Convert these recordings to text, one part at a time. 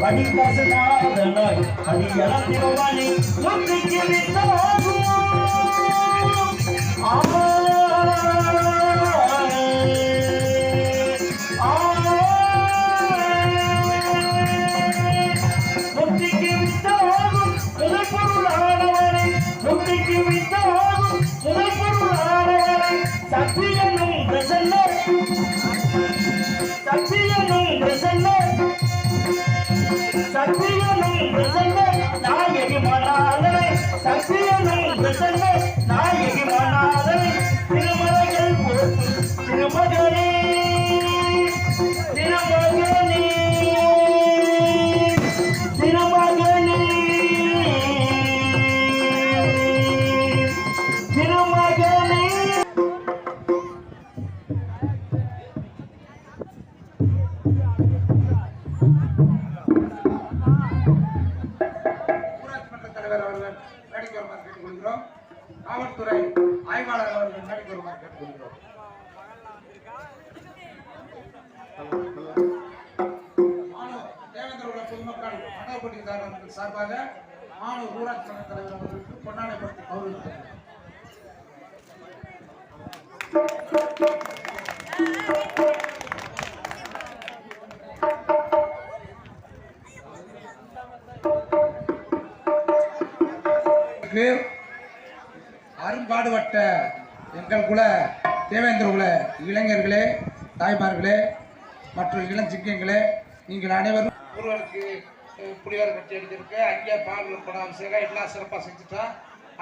படிப்பசனாதனாய் அது இழந்திருவானே முந்திக்கு வித்தாகும் முந்திக்கு வித்தாகும் முதற்பொருளானவனை முந்திக்கு வித்தாகும் முதற்பொருளானவனை சத்தியனும் பிரசன்ன சத்தியனும் பிரசன்ன சத்தியனும் பிரசன்ன நாயகி மனாதனை சத்தியனும் பிரசன்ன நாயகி மனாதனை திருமலைகள் போட்டு திருமகனே திருமகனே திருமகனே திருமகனே காவல்துறை ஆய்வாளர் அவர்கள் நடிக்க வருமாறு கேட்டுக்கொள்கிறோம். தேவேந்திர உள்ள பொதுமக்கள் மண்டபப்பட்டிதாரர்கள் சார்பாக மானூர் ஊராட்சி மன்ற தலைவர் அவர்களுக்கு பொன்னாடைப்படுத்தி கௌரவித்தார். அரும்பாடுபட்ட எங்கள் குல தேவேந்திர குல இளைஞர்களே, தாய்மார்களே மற்றும் இளஞ்சிங்கங்களே, நீங்கள் அனைவரும் ஒருவருக்கு புலியார் கட்சி எடுத்திருக்கு. அங்கே பால் அபிஷேகம் எல்லாம் சிறப்பாக செஞ்சுட்டோம்.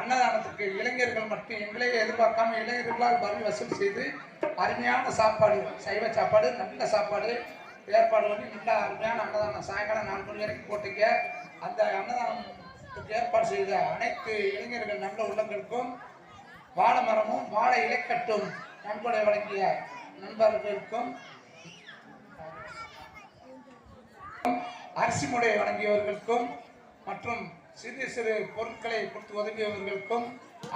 அன்னதானத்துக்கு இளைஞர்கள் மட்டும் எங்களையே எதிர்பார்க்காம இளைஞர்களால் வரி வசூல் செய்து அருமையான சாப்பாடு, சைவ சாப்பாடு, நல்ல சாப்பாடு ஏற்பாடு பண்ணி நல்ல அருமையான அன்னதானம் சாயங்காலம் 4 மணி வரைக்கும் போட்டீங்க. அந்த அன்னதானத்துக்கு ஏற்பாடு செய்த அனைத்து இளைஞர்கள் நல்ல உள்ளங்களுக்கும் வாழை மரமும் வாழை இலைக்கட்டும் நன்கொடை வழங்கிய நண்பர்களுக்கும் அரிசி முடை வழங்கியவர்களுக்கும் மற்றும் சிறு சிறு பொருட்களை கொடுத்து உதவியவர்களுக்கும்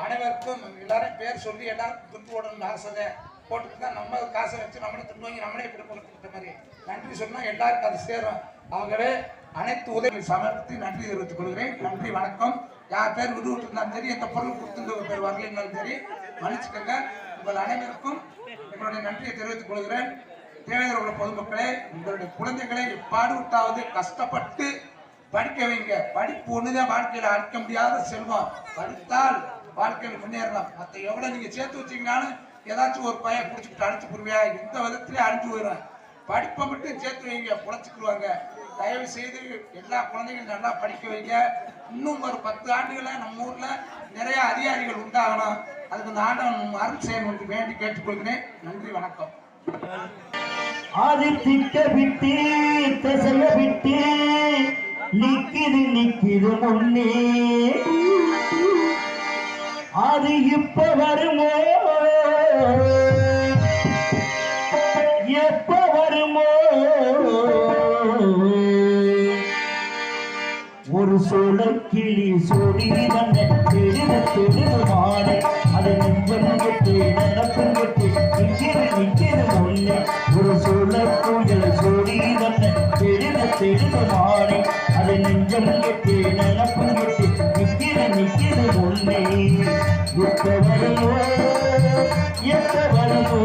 அனைவருக்கும் எல்லாரும் பேர் சொல்லி எல்லாருக்கும் துண்டு போடணும்னு ஆசை போட்டுட்டு தான் நம்ம காசை வச்சு நம்மளே துண்டு வாங்கி நம்மளே கொடுத்த மாதிரி நன்றி சொன்னால் எல்லாருக்கும் அது சேரும். ஆகவே அனைத்து உதவி சமர்ப்பித்து நன்றி தெரிவித்துக் கொள்கிறேன். நன்றி, வணக்கம். யார் பேர் விட்டு இருந்தாலும் சரி, எந்த பொருள் கொடுத்து பேர் வரலைன்னாலும் சரி மன்னிச்சுக்கங்க. உங்கள் அனைவருக்கும் எங்களுடைய நன்றியை தெரிவித்துக் கொள்கிறேன். தேவையான உள்ள பொதுமக்களே, உங்களுடைய குழந்தைகளை பாடுவிட்டாவது கஷ்டப்பட்டு படிக்க வைங்க. படிப்பு ஒண்ணுதான் வாழ்க்கையில அழிக்க முடியாத செல்வம். படித்தால் வாழ்க்கையில் முன்னேறலாம். மற்ற எவ்வளவு நீங்க சேர்த்து வச்சீங்கன்னாலும் ஏதாச்சும் ஒரு பையன் பிடிச்சிக்கிட்டு அடிச்சு போடுவியா, எந்த விதத்திலேயே அழிஞ்சு போயிடும். படிப்பை மட்டும் சேர்த்து வைங்க, புழைச்சிக்கிடுவாங்க. தயவு செய்து எல்லா குழந்தைகளும் நல்லா படிக்க வைங்க. இன்னும் ஒரு 10 ஆண்டுகள நம்ம ஊர்ல நிறைய அதிகாரிகள் உண்டாகணும். அதுக்கு இந்த ஆண்டவன் அருள் செய்யணும் வேண்டி கேட்டுக்கொள்கிறேன். நன்றி, வணக்கம். ஆதி திக்க விட்டு திசைய விட்டு நிக்கிது முன்னே, அது இப்ப வருமோ எப்ப வருமோ, ஒரு சோழக்கிளி சோடி வந்த தெருது மாறி அது நெஞ்சம் கெட்டு நடக்கும் கெட்டு நிக்கிது முன்னே, ஒரு சோழ பூஜல் சோடி வந்த தெருது மாறி அது நெஞ்சம் கெட்டு நடக்கும் கெட்டு நிக்கிது முன்னே, எப்ப வருமோ எப்ப வருமோ,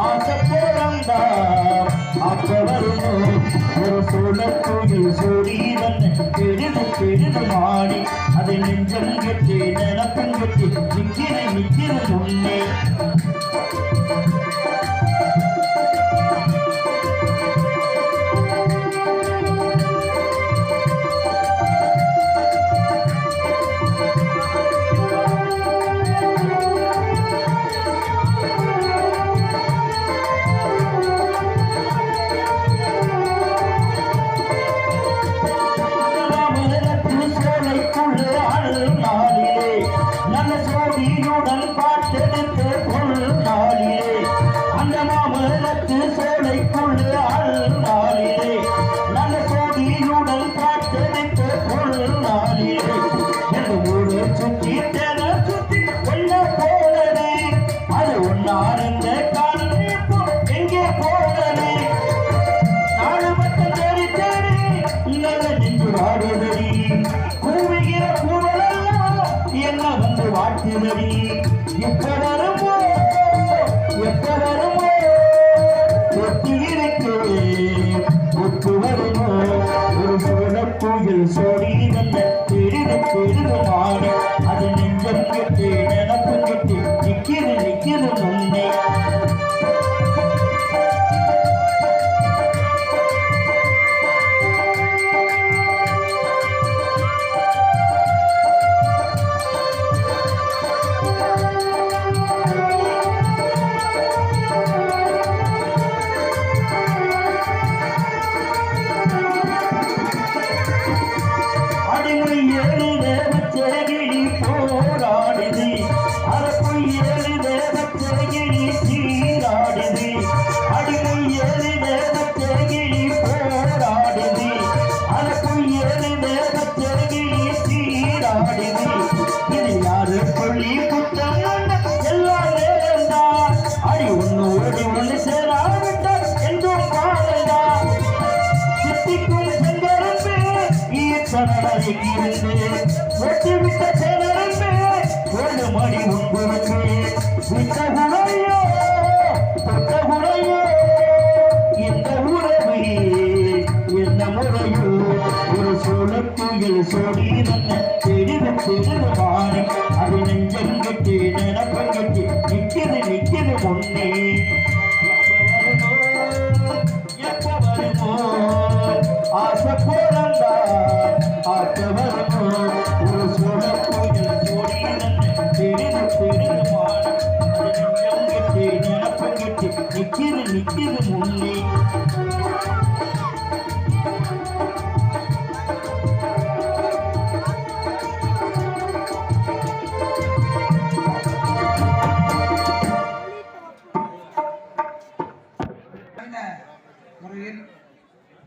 ஆசை போறந்தா அப்ப வருமோ, ஒரு சோழ பூஜல் சோடி வந்த தெருது மாறி அது நெஞ்சம் கெட்டு நடக்கும் கெட்டு நிக்கிது முன்னே. எங்கே போனது நாடு மட்டும் தேடி தேடி மலர் எங்கிருந்து ஒட்டி விட்ட சேனரம்பே ஒரு மணி உங்களுக்கு விட்ட குறையோ தொட்ட குறையோ இந்த உறவு என்ன முறையோ ஒரு சோழத்துயில் சோடி நல்ல தெரிவு தெரிவு மாறி அது நெஞ்சம் கட்டி நினப்பம் கட்டி நிற்கிறது முன்னே எப்ப வருமோ ஆசை போறந்தா ஆசை வருமோ ஒரு சோழத்துயில் சோடி நல்ல தெரிவு தெரிவு மாறி அது நெஞ்சம் கட்டி நினப்பம் கட்டி நிற்கிறது முன்னே முறையில்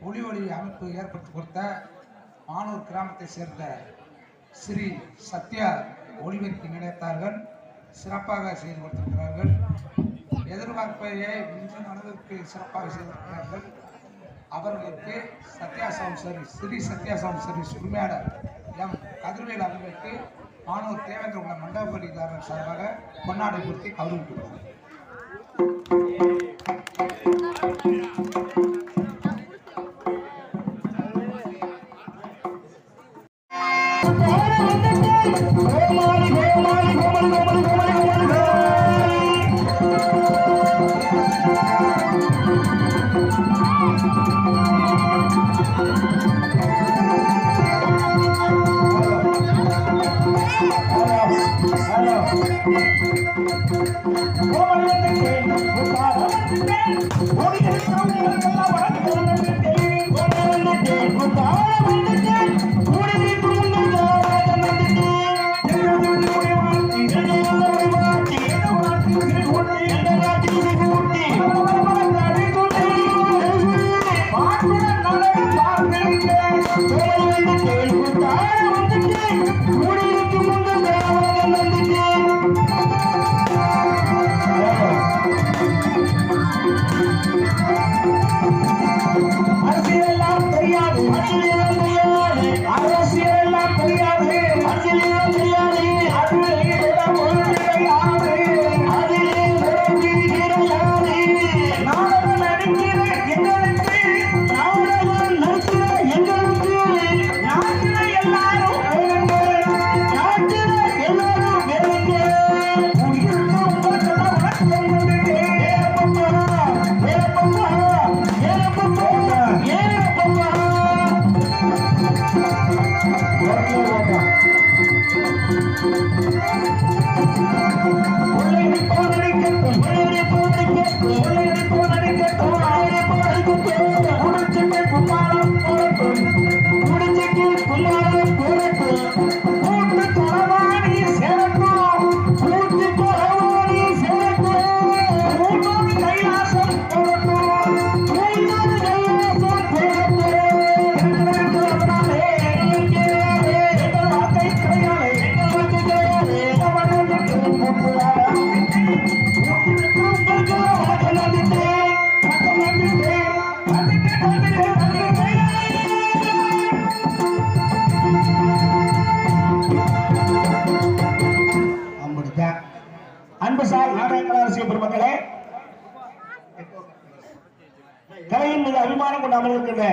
ஒளி அமைப்பு ஏற்படுத்தி கொடுத்த மானூர் கிராமத்தை சேர்ந்த ஸ்ரீ சத்யா ஒளிபெருக்கி நிலையத்தார்கள் சிறப்பாக செய்து கொடுத்திருக்கிறார்கள். எதிர்பார்ப்பையை மிஞ்சும் அளவிற்கு சிறப்பாக செய்திருக்கிறார்கள். அவர்களுக்கு Sathya sound service Sri Sathya sound service உரிமையாளர் எம் கதிர்வேல் அவர்களுக்கு மானூர் தேவேந்திர உள்ள மண்டபடிக்காரர் சார்பாக பொன்னாடை குறித்து கௌரவிக்கிறார். அன்புசார் நாடக கலாரசிக பெருமக்களே, கலையின் மீது அபிமானம் கொண்டு அமர்ந்திருக்கின்ற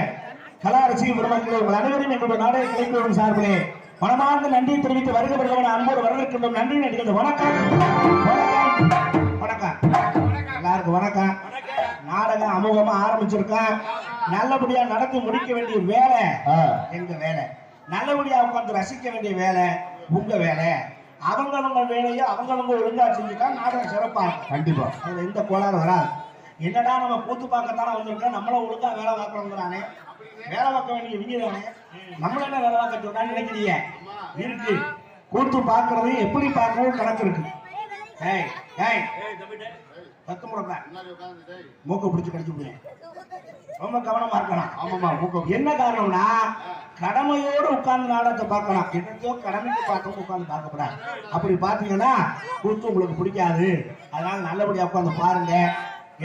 கலாரசிக பெருமக்களே, உங்கள் அனைவரும் எங்களுடைய நாடக கலைக்குழுவின் சார்பிலே மனமார்ந்த நன்றி தெரிவித்து வருக வருகவன அன்போடு வரவேற்கின்றோம். நன்றி நடிக்கிறது. வணக்கம் வணக்கம் வணக்கம் எல்லாருக்கும் வணக்கம். நாடகம் அமோகமா ஆரம்பிச்சிருக்கோம். நல்லபடியா நடத்தி முடிக்க வேண்டிய வேலை எங்க வேலை. நல்லபடியா உட்கார்ந்து ரசிக்க வேண்டிய வேலை உங்க வேலை. அவங்களவங்க வேலையை அவங்களவங்க ஒழுங்கா செஞ்சுட்டா நாடகம் சிறப்பா கண்டிப்பா அதுல எந்த கோளாறு வராது. என்னடா நம்ம கூத்து பார்க்கத்தானே வந்திருக்கோம், நம்மள ஒழுங்கா வேலை பார்க்கணுங்கிறானே, வேலை பார்க்க வேண்டிய விஞ்ஞானே, நம்மள என்ன வேலை பார்க்க சொல்றான்னு நினைக்கிறீங்க? இருக்கு கூத்து பார்க்கறது எப்படி பார்க்கணும் கணக்கு இருக்கு. ஏய் ஏய் பத்து முறை மூக்க பிடிச்சு கடிச்சு விடுங்க. ரொம்ப கவனமா இருக்கலாம். ஆமாமா மூக்க. என்ன காரணம்னா கடமையோடு உட்கார்ந்து நாடகத்தை பார்க்கலாம். என்னத்தையோ கடமைக்கு பார்க்க உட்கார்ந்து பார்க்கப்படாது. அப்படி பார்த்தீங்கன்னா கூத்து உங்களுக்கு பிடிக்காது. அதனால நல்லபடியா உட்கார்ந்து பாருங்க.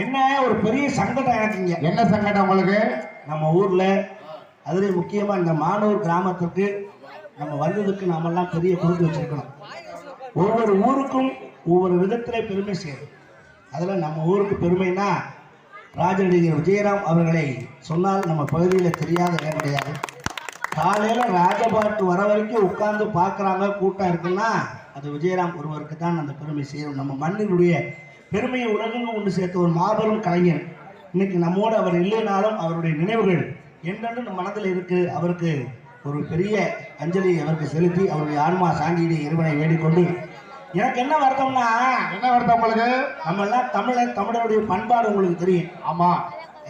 என்ன ஒரு பெரிய சங்கடம் எனக்கு இங்க. என்ன சங்கடம் உங்களுக்கு? நம்ம ஊர்ல அதுலேயும் முக்கியமாக இந்த மானூர் கிராமத்திற்கு நம்ம வந்ததுக்கு நாமெல்லாம் பெரிய கொடுத்து வச்சிருக்கணும். ஒவ்வொரு ஊருக்கும் ஒவ்வொரு விதத்திலே பெருமை சேரும். அதில் நம்ம ஊருக்கு பெருமைனா ராஜநடிகர் விஜயராம் அவர்களை சொன்னால் நம்ம பகுதியில் தெரியாத இடம் கிடையாது. காலையில் ராஜபாட்டு வர வரைக்கும் உட்கார்ந்து பார்க்குறாங்க, கூட்டம் இருக்குன்னா அது விஜயராம் ஒருவருக்கு தான் அந்த பெருமை சேரும். நம்ம மண்ணினுடைய பெருமையை உலகங்க கொண்டு சேர்த்த ஒரு மாபெரும் கலைஞர். இன்னைக்கு நம்மோடு அவர் இல்லைனாலும் அவருடைய நினைவுகள் என்றென்று நம்ம மனதில் இருக்கு. அவருக்கு ஒரு பெரிய அஞ்சலி அவருக்கு செலுத்தி அவருடைய ஆன்மா சாந்தியுடைய இறைவனை வேண்டிக்கொண்டு, எனக்கு என்ன வருத்தம்னா, என்ன வருத்தம் உங்களுக்கு? நம்ம எல்லாம் தமிழருடைய பண்பாடு உங்களுக்கு தெரியும். ஆமா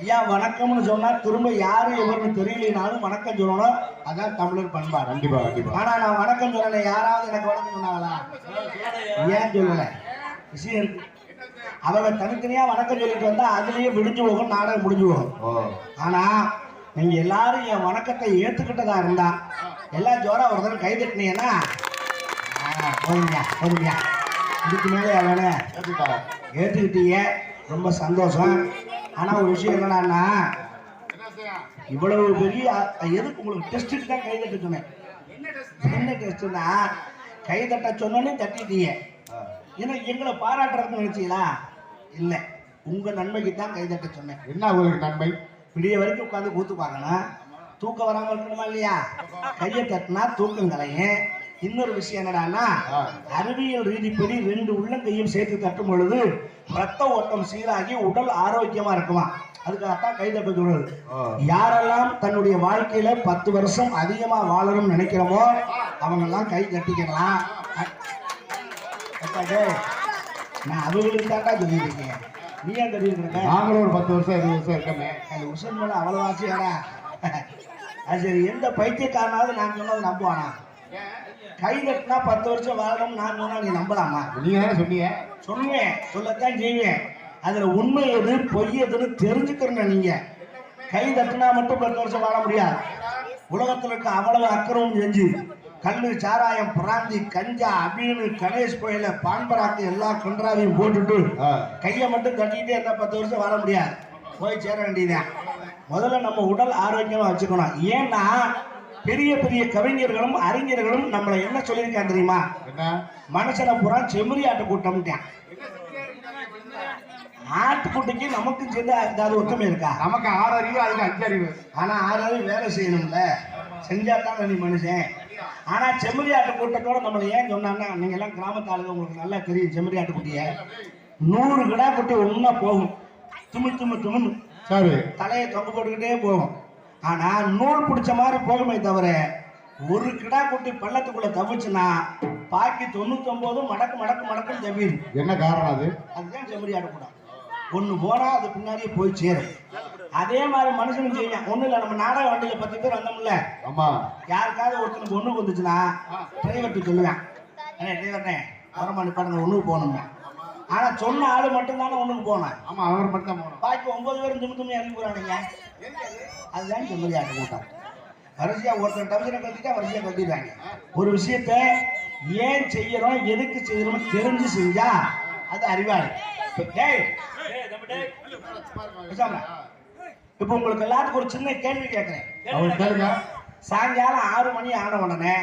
ஐயா வணக்கம்னு சொன்னா திரும்ப யாரு எவருன்னு தெரியலனாலும் வணக்கம் சொல்லணும். அதான் தமிழர் பண்பாடு. கண்டிப்பா கண்டிப்பா. ஆனா நான் வணக்கம் சொல்லலை, யாராவது எனக்கு வணக்கம் சொன்னாங்களா? ஏன் சொல்லல? விஷயம் இருக்கு. அவங்க தனித்தனியா வணக்கம் சொல்லிட்டு வந்தா அதுலயே விடிஞ்சு போகும், நாடகம் முடிஞ்சு போகும். ஆனா நீங்க எல்லாரும் என் வணக்கத்தை ஏத்துக்கிட்டதா இருந்தா எல்லாம் ஜோரா ஒரு தடவை கை தட்டினீங்கன்னா போதுமையா போதுமையா இதுக்கு மேலே அவனே ஏத்துக்கிட்டீங்க, ரொம்ப சந்தோஷம். ஆனா ஒரு விஷயம் என்னடான்னா, இவ்வளவு பெரிய எதுக்கு உங்களுக்கு டெஸ்ட்டுக்கு தான் கை தட்ட சொன்னேன். என்ன டெஸ்ட்னா கை தட்ட சொன்னோன்னே தட்டிட்டீங்க. ஏன்னா எங்களை பாராட்டுறதுன்னு நினைச்சீங்களா? இல்லை, உங்க நன்மைக்கு தான் கை தட்ட சொன்னேன். என்ன உங்களுக்கு நன்மை? விடிய வரைக்கும் உட்காந்து கூத்து பார்க்கணும், தூக்கம் வராமல் இருக்கணுமா இல்லையா? கையை தட்டினா தூக்கம் கலையும். இன்னொரு விஷயம் என்னடான்னா, அறிவியல் ரீதிப்படி 2 உள்ளங்கையும் சேர்த்து தட்டும் பொழுது ரத்த ஓட்டம் சீராகி உடல் ஆரோக்கியமா இருக்குமா. அதுக்காகத்தான் கை தட்ட சொல்றது. யாரெல்லாம் தன்னுடைய வாழ்க்கையில 10 வருஷம் அதிகமா வாழணும்னு நினைக்கிறோமோ அவங்க எல்லாம் கை தட்டிக்கலாம். நான் அவங்களுக்கு தாண்டா சொல்லிட்டு இருக்கேன், நீ ஏன் தெரியுங்க? நாங்களும் ஒரு 10 வருஷம் 20 வருஷம் இருக்கமே. அது உசன் மேல அவ்வளவு ஆசையாடா. அது சரி, எந்த பைத்தியக்காரனாவது நான் சொன்னது நம்புவானா? கை தட்டினா 10 வருஷம் வாழணும் நான் சொன்னா நீ நம்பலாமா? நீங்க தானே சொன்னீங்க. சொல்லுவேன், சொல்லத்தான் செய்வேன். அதுல உண்மை எது பொய் எதுன்னு தெரிஞ்சுக்கிறேன். நீங்க கை தட்டினா மட்டும் 10 வருஷம் வாழ முடியாது. உலகத்துல இருக்க அவ்வளவு அக்கிரமம் செஞ்சு கல்லு, சாராயம், பிராந்தி, கஞ்சா, அபீனு, கணேஷ் கோயில, பான்பராக்கு எல்லா கன்றாவையும் போட்டுட்டு கையை மட்டும் தட்டிக்கிட்டே இருந்தா 10 வருஷம் வாழ முடியாது. போய் சேர வேண்டியதுதான். முதல்ல நம்ம உடல் ஆரோக்கியமா வச்சுக்கணும். ஏன்னா பெரிய பெரிய கவிஞர்களும் அறிஞர்களும் நம்மளை என்ன சொல்லியிருக்காங்க தெரியுமா? மனுஷனை பூரா செம்மறி ஆட்டு கூட்டம்ட்டான். ஆட்டுக்குட்டிக்கு நமக்கும் சேர்ந்து ஏதாவது ஒத்துமை இருக்கா? நமக்கு 6 அறிவு, அதுக்கு 5 அறிவு. ஆனா 6 அறிவு வேலை செய்யணும்ல, செஞ்சா தான் நீ மனுஷன். ஆனா செம்மறி ஆட்டு கூட்டத்தோட நம்மளை ஏன் சொன்னாங்கன்னா, நீங்க எல்லாம் கிராமத்து ஆளுங்க, உங்களுக்கு நல்லா தெரியும். செம்மறி ஆட்டுக்குட்டிய 100 கிடா குட்டி ஒன்னா போகும், தும்மு சரி, தலையை தொங்க போட்டுக்கிட்டே போகும். ஆனா நூல் பிடிச்ச மாதிரி போகுமே தவிர ஒரு கிடா குட்டி பள்ளத்துக்குள்ள தவிச்சுன்னா பாக்கி 99 மடக்கு தவிர. என்ன காரணம் அது? அதுதான் செம்மறி ஆட்டு கூட்டம். ஒண்ணு போனா அது பின்னாடியே போய் சேரும். அதே மாதிரி மனுஷனும் செய்யலாம். ஒண்ணு இல்ல, நம்ம நாடக வண்டியில 10 பேர் வந்தோம்ல, ஆமா, யாருக்காவது ஒருத்தனுக்கு ஒண்ணுக்கு வந்துச்சுன்னா டிரைவர்ட்டு சொல்லுவேன், டிரைவர்னே வரமா நிப்பாடுங்க, ஒண்ணுக்கு போகணுங்க. ஆனா சொன்ன ஆளு மட்டும் தானே ஒண்ணுக்கு போனேன். ஆமா, அவர் மட்டும் தான் போகணும். பாக்கி 9 பேரும் தும்மி இறங்கி போறானுங்க. அதுதான் செம்மறி ஆட்டு கூட்டம். வரிசையா ஒருத்தர் டம்சனை கட்டிட்டா வரிசையா கட்டிடுறாங்க. ஒரு விஷயத்த ஏன் செய்யறோம், எதுக்கு செய்யறோம் தெரிஞ்சு செஞ்சா அது அறிவாளி. இப்ப உங்களுக்கு எல்லாத்துக்கும் ஒரு சின்ன கேள்வி கேட்கிறேன். சாயங்காலம் 6 மணி ஆன உடனே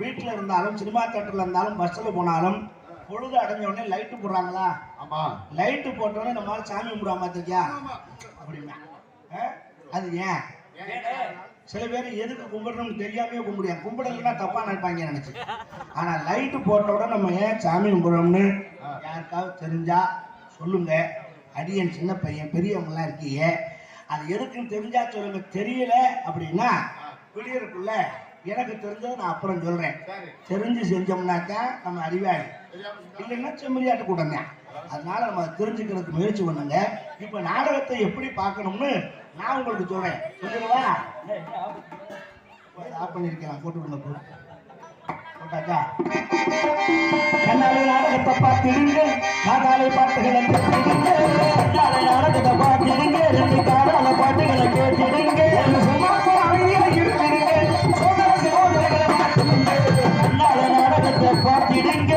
வீட்டுல இருந்தாலும், சினிமா தியேட்டர்ல இருந்தாலும், பஸ்ல போனாலும் பொழுது அடைஞ்ச உடனே லைட்டு போடுறாங்களா? ஆமா, லைட்டு போட்ட உடனே நம்மளால சாமி கும்பிடாம தெரியா அப்படின்னா அது ஏன்? சில பேர் எதுக்கு கும்பிடணும்னு தெரியாமே கும்பிடுவாங்க. கும்பிடலாம் தப்பா நினைப்பாங்க நினைச்சு. ஆனா லைட்டு போட்ட உடனே நம்ம ஏன் சாமி கும்பிடணும்னு யாருக்காவது தெரிஞ்சா சொல்லுங்க. அடியன் சின்ன பையன், பெரியவங்கலாம் இருக்கீங்க, அது எதுக்குன்னு தெரிஞ்சா சொல்லுங்க. தெரியல அப்படின்னா விடியறதுக்குள்ள எனக்கு தெரிஞ்சதை நான் அப்புறம் சொல்றேன். தெரிஞ்சு செஞ்சோம்னாக்கா நம்ம அறிவாளி, இல்லைன்னா செம்மறியாட்டு கூட்டம் தான். அதனால நம்ம தெரிஞ்சுக்கிறதுக்கு முயற்சி பண்ணுங்க. இப்ப நாடகத்தை எப்படி பார்க்கணும்னு நான் உங்களுக்கு சொல்றேன். சொல்லுங்களா? ஆஃப் பண்ணிருக்கலாம், போட்டு விடுங்க. போட்டாச்சா? கண்ணாலே நாடகத்தை பார்த்திருங்க, காதாலே பாட்டுகளை கேட்டிருங்க. கண்ணாலே நாடகத்தை பார்த்திருங்க, 2 காதால பாட்டுகளை கேட்டிருங்க. சும்மா அமைதியா இருந்திருங்க, சோதர சோதனைகளை பார்த்திருங்க. கண்ணாலே நாடகத்தை பார்த்திருங்க.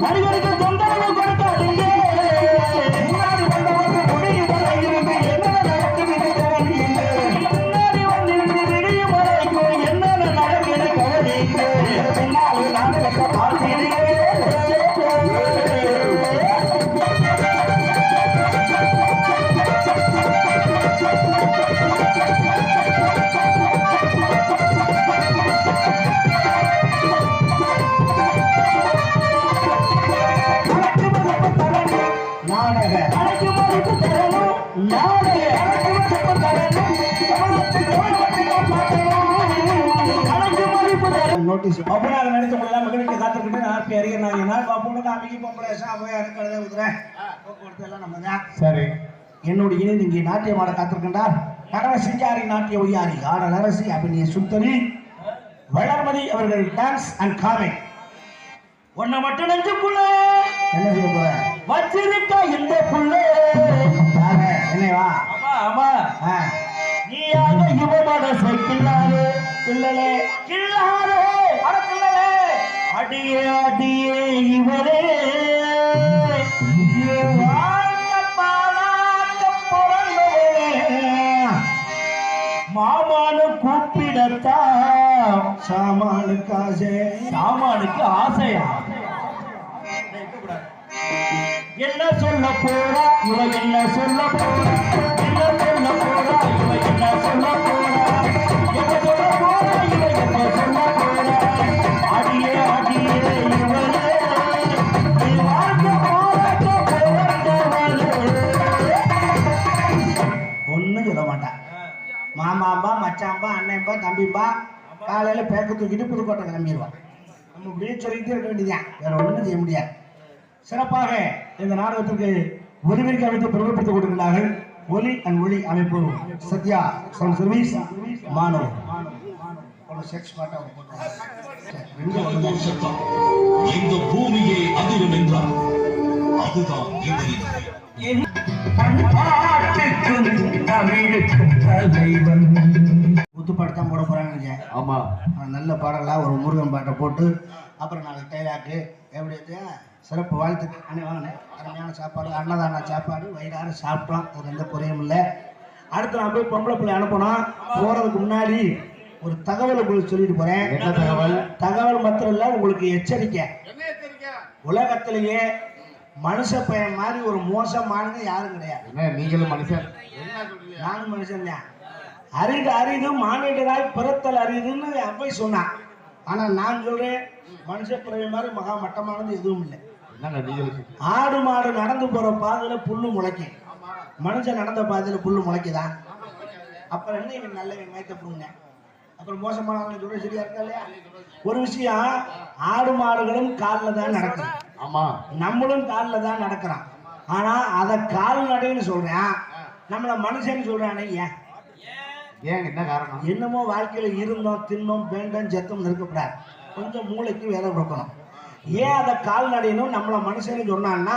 நடிகருக்கு தொந்தரவு கொடுக்காதீங்க. முன்னாடி வந்தவங்க முடியும் வரை இருந்து என்னென்ன நடக்குது கவனிங்க. முன்னாடி வந்திருந்து விடியும் வரைக்கும் என்னென்ன நடக்குது கவனிங்க. பின்னாடி நாடகத்தை பார்த்தீங்க. நோட்டீஸ் பப்புனாக நடித்த முடியலாம் மகிழ்ச்சி காத்துக்கிட்டு நான் அறிஞர் நான் பப்புனுக்கு அமைக்கி பொம்பளேசா போய் அடுக்கிறத ஊதுறேன் போக்குவரத்து எல்லாம் நம்ம தான். சரி. என்னோட இணைந்து இங்கே நாட்டியமாட காத்திருக்கின்றார் கடன சிங்காரி நாட்டிய ஒய்யாரி ஆடல் அரசி அபிநய சுந்தரி வளர்மதி அவர்கள் டான்ஸ் அண்ட் காமிக். ஒன்ன மட்டும் நெஞ்சுக்குள்ள என்ன செய்ய போற வச்சிருக்க இந்த புள்ள என்னவா ஆமா நீயாக யுவமாக சேர்க்கின்றாரு பிள்ளலே கிள்ளாரே அடக்கிள்ளலே அடியே அடியே இவரே மாமானு கூப்பிடத்தா சாமானுக்கு ஆசை சாமானுக்கு ஆசையா என்ன சொல்ல போறா இவ என்ன சொல்ல போறா என்ன சொல்ல போறா இவ என்ன சொல்ல போறா என்ன சொல்ல போறா இவ என்ன சொல்ல போறா அடியே அடியே இவளே நீ வாழ்க்கை போராட்ட போராட்டவளே ஒன்னும் சொல்ல மாட்டான். மாமாம்பா மச்சாம்பா அண்ணன்பா தம்பிம்பா காலையில பேக்க தூக்கிட்டு புதுக்கோட்டை கிளம்பிடுவான். நம்ம இப்படியே சொல்லிக்கிட்டே இருக்க வேண்டியதான், வேற ஒன்றும் செய்ய முடியாது. சிறப்பாக இந்த நாடகத்திற்கு ஒலிபெருக்கி அமைத்து பிரபலப்படுத்திக் கொண்டிருக்கிறார்கள் ஒலி அண்ட் ஒளி அமைப்பு சத்யா சவுண்ட் சர்வீஸ் மானோ செக்ஸ் பாட்டா இந்த பூமியை அதிரும் என்றார் அதுதான் குத்துப்பாட்டு போட போறாங்க. ஆமா, நல்ல பாடலா ஒரு முருகன் பாட்டை போட்டு அப்புறம் நாங்கள் டைலாக்கு எப்படி சிறப்பு வாழ்த்து அண்ணே வாங்கினே அருமையான சாப்பாடு அன்னதான சாப்பாடு வயிறார சாப்பிட்டோம், அது எந்த குறையும் இல்லை. அடுத்து நான் போய் பொம்பளை பிள்ளை அனுப்பணும். போறதுக்கு முன்னாடி ஒரு தகவல் உங்களுக்கு சொல்லிட்டு போறேன். என்ன தகவல்? தகவல் மாத்திரம் இல்ல, உங்களுக்கு எச்சரிக்கை. உலகத்திலேயே மனுஷ பையன் மாதிரி ஒரு மோசமானது யாரும் கிடையாது. நீங்களும் மனுஷன், நானும் மனுஷன் தான். அரிது அரிது மானிடராய் பிறத்தல் அரிதுன்னு அப்பை சொன்னான். ஆனா நான் சொல்றேன் மனுஷ பிறவி மாதிரி மகா மட்டமானது எதுவும் இல்லை. ஆடு மாடு நடந்து போற பாதையில புல்லு முளைக்கும், மனுஷன் நடந்த பாதையில புல்லு முளைக்குதான். அப்புறம் என்ன இவன் நல்லவன் மேய்த்த புண்ணுங்க, அப்புறம் மோசமான சொல்ற சரியா இருக்கா இல்லையா? ஒரு விஷயம், ஆடு மாடுகளும் காலில் தான் நடக்குது, ஆமா நம்மளும் காலில் தான் நடக்கிறோம். ஆனா அதை கால்நடைன்னு சொல்றேன், நம்மள மனுஷன் சொல்றானே ஏன்? ஏன் என்ன காரணம்? என்னமோ வாழ்க்கையில இருந்தோம் தின்னோம் வேண்டாம் செத்தோம் இருக்கக்கூடாது, கொஞ்சம் மூளைக்கு வேலை கொடுக்கணும். ஏன் அதை கால்நடையணும் நம்மள மனுஷன்னு சொன்னான்னா,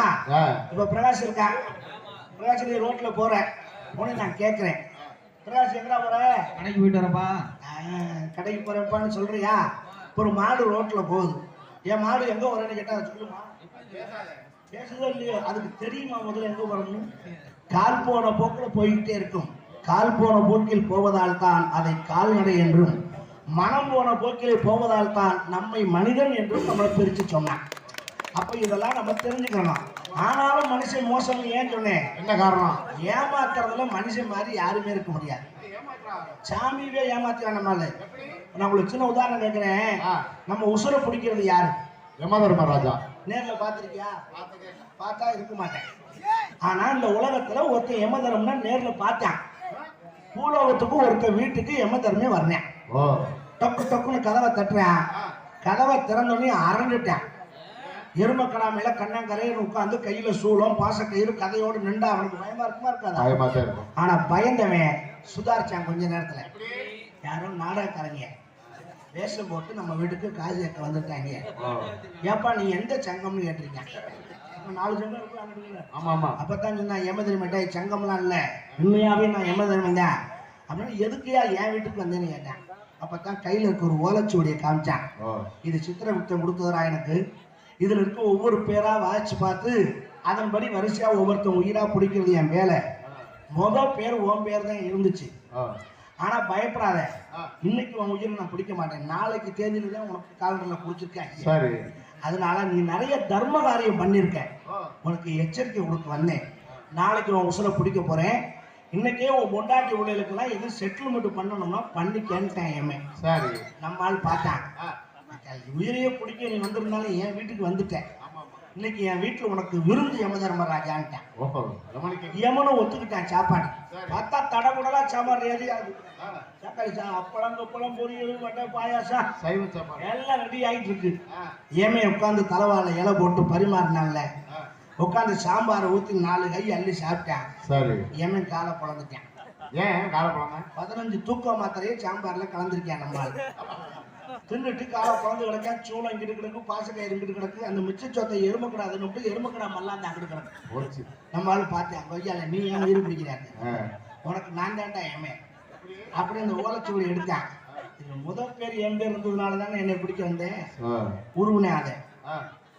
இப்ப பிரகாஷ் இருக்கா, பிரகாஷ் நீ ரோட்ல போற உடனே நான் கேட்கிறேன், பிரகாஷ் எங்கடா போற? கடைக்கு போயிட்டு வரப்பா. கடைக்கு போறப்பான்னு சொல்றியா? ஒரு மாடு ரோட்ல போகுது, என் மாடு எங்க வரேன்னு கேட்டா சொல்லுமா? பேசுதோ இல்லையோ, அதுக்கு தெரியுமா முதல்ல எங்க வரணும்? கால் போன போக்குல போய்கிட்டே இருக்கும். கால் போன போக்கில் போவதால் தான் அதை கால்நடை என்றும், மனம் போன போக்கிலே போவதால் தான் நம்மை மனிதன் என்றும் நம்மளை பிரிச்சு சொன்னான். அப்ப இதெல்லாம் நம்ம தெரிஞ்சுக்கணும். ஆனாலும் மனுஷன் மோசம் ஏன் சொன்னேன்? என்ன காரணம்? ஏமாத்துறதுல மனுஷன் மாதிரி யாருமே இருக்க முடியாது. சாமியவே ஏமாத்தியான நம்மள. நான் உங்களுக்கு சின்ன உதாரணம் கேட்கிறேன். நம்ம உசுரை பிடிக்கிறது யாரு? யமதர்மராஜா. நேர்ல பாத்திருக்கியா? பார்த்தா இருக்க மாட்டேன். ஆனா இந்த உலகத்துல ஒருத்தன் யமதர்மனா நேர்ல பார்த்தான். பூலோகத்துக்கு ஒருத்தன் வீட்டுக்கு யமதர்மே வரேன். டக்கு டக்குன்னு கதவை தட்டுறேன். கதவை திறந்தோடனே அரண்டுட்டேன். எருமக்கடா மேல கண்ணங்கரையில் உட்காந்து கையில சூளம் பாச கயிறு கதையோடு நின்றா. அவனுக்கு பயமா இருக்குமா இருக்காதா? ஆனா பயந்தவன் சுதாரிச்சான் கொஞ்ச நேரத்துல. யாரும் நாடகக்காரங்க வேஷம் போட்டு நம்ம வீட்டுக்கு காசு கேட்க வந்துட்டாங்க. ஏப்பா நீ எந்த சங்கம்னு கேட்டிருக்கீங்க. 4 சங்கம் இருக்கு. ஆமா ஆமா. அப்பதான் சொன்னா யமதர்மன் சங்கம்லாம் இல்ல, உண்மையாவே நான் யமதர்மன் தான். அப்படின்னு எதுக்குயா என் வீட்டுக்கு வந்தேன்னு கேட்டேன். அப்பதான் கையில இருக்க ஒரு ஓலைச்சுவடியை காமிச்சான். இது சித்திரகுப்தன் கொடுத்ததா எனக்கு. இதுல இருக்க ஒவ்வொரு பேரா வாசிச்சு பார்த்து அதன்படி வரிசையா ஒவ்வொருத்தன் உயிரா பிடிக்கிறது என் வேலை. முதல் பேர் உன் பேர் தான் இருந்துச்சு. ஆனா பயப்படாத, இன்னைக்கு உன் உயிரை நான் பிடிக்க மாட்டேன். நாளைக்கு தேதியில தான் உனக்கு காலண்டர்ல பிடிச்சிருக்கேன். அதனால நீ நிறைய தர்ம காரியம் பண்ணிருக்க, உனக்கு எச்சரிக்கை கொடுக்க வந்தேன். நாளைக்கு உன் உசுரை பிடிக்க போறேன். இன்னைக்கே உன் பொண்டாட்டி ஊழலுக்கெல்லாம் எதுவும் செட்டில்மெண்ட் பண்ணணும்னா பண்ணி கேட்டேன். ஏமே சரி நம்மால் பார்த்தான். உயிரையே பிடிக்க நீ வந்திருந்தாலும் என் வீட்டுக்கு வந்துட்டேன். இன்னைக்கு என் வீட்டுல உனக்கு விருந்து யமதர்மராஜான்ட்டேன். யமனும் ஒத்துக்கிட்டான். சாப்பாடு பார்த்தா தடபுடலா சாப்பாடு ரெடியாகுது. தக்காளி அப்பளம் கொப்பளம் பொரியல் வடை பாயாசம் சைவ சாப்பாடு எல்லாம் ரெடி ஆகிட்டு இருக்கு. ஏமே உட்காந்து தலைவாழ இலை போட்டு பரிமாறினால உட்காந்து சாம்பாரை ஊற்றி 4 கை அள்ளி சாப்பிட்டேன். சரி ஏமே காலை பிளந்துட்டேன். ஏன் காலை பிளந்த? 15 தூக்க மாத்திரையே சாம்பார்ல கலந்துருக்கேன். நம்மளால தின்னுட்டு காலை பிளந்து கிடக்க, சூளம் இங்கிட்டு கிடக்கு, பாசக்காய் இங்கிட்டு கிடக்கு. அந்த மிச்சச்சோத்தை எருமக்கூடாதுன்னு எருமக்கூடா மல்லாந்து அங்கிட்டு கிடக்கு. நம்மளால பார்த்தேன். கொய்யால நீ ஏன் உயிர் பிடிக்கிறாங்க, உனக்கு நான் தாண்டா ஏமே அப்படி அந்த ஓலைச்சுவடி எடுத்தேன். இது முதல் பேர் என் பேர் இருந்ததுனால தானே என்னை பிடிக்க வந்தேன். உருவினே அதை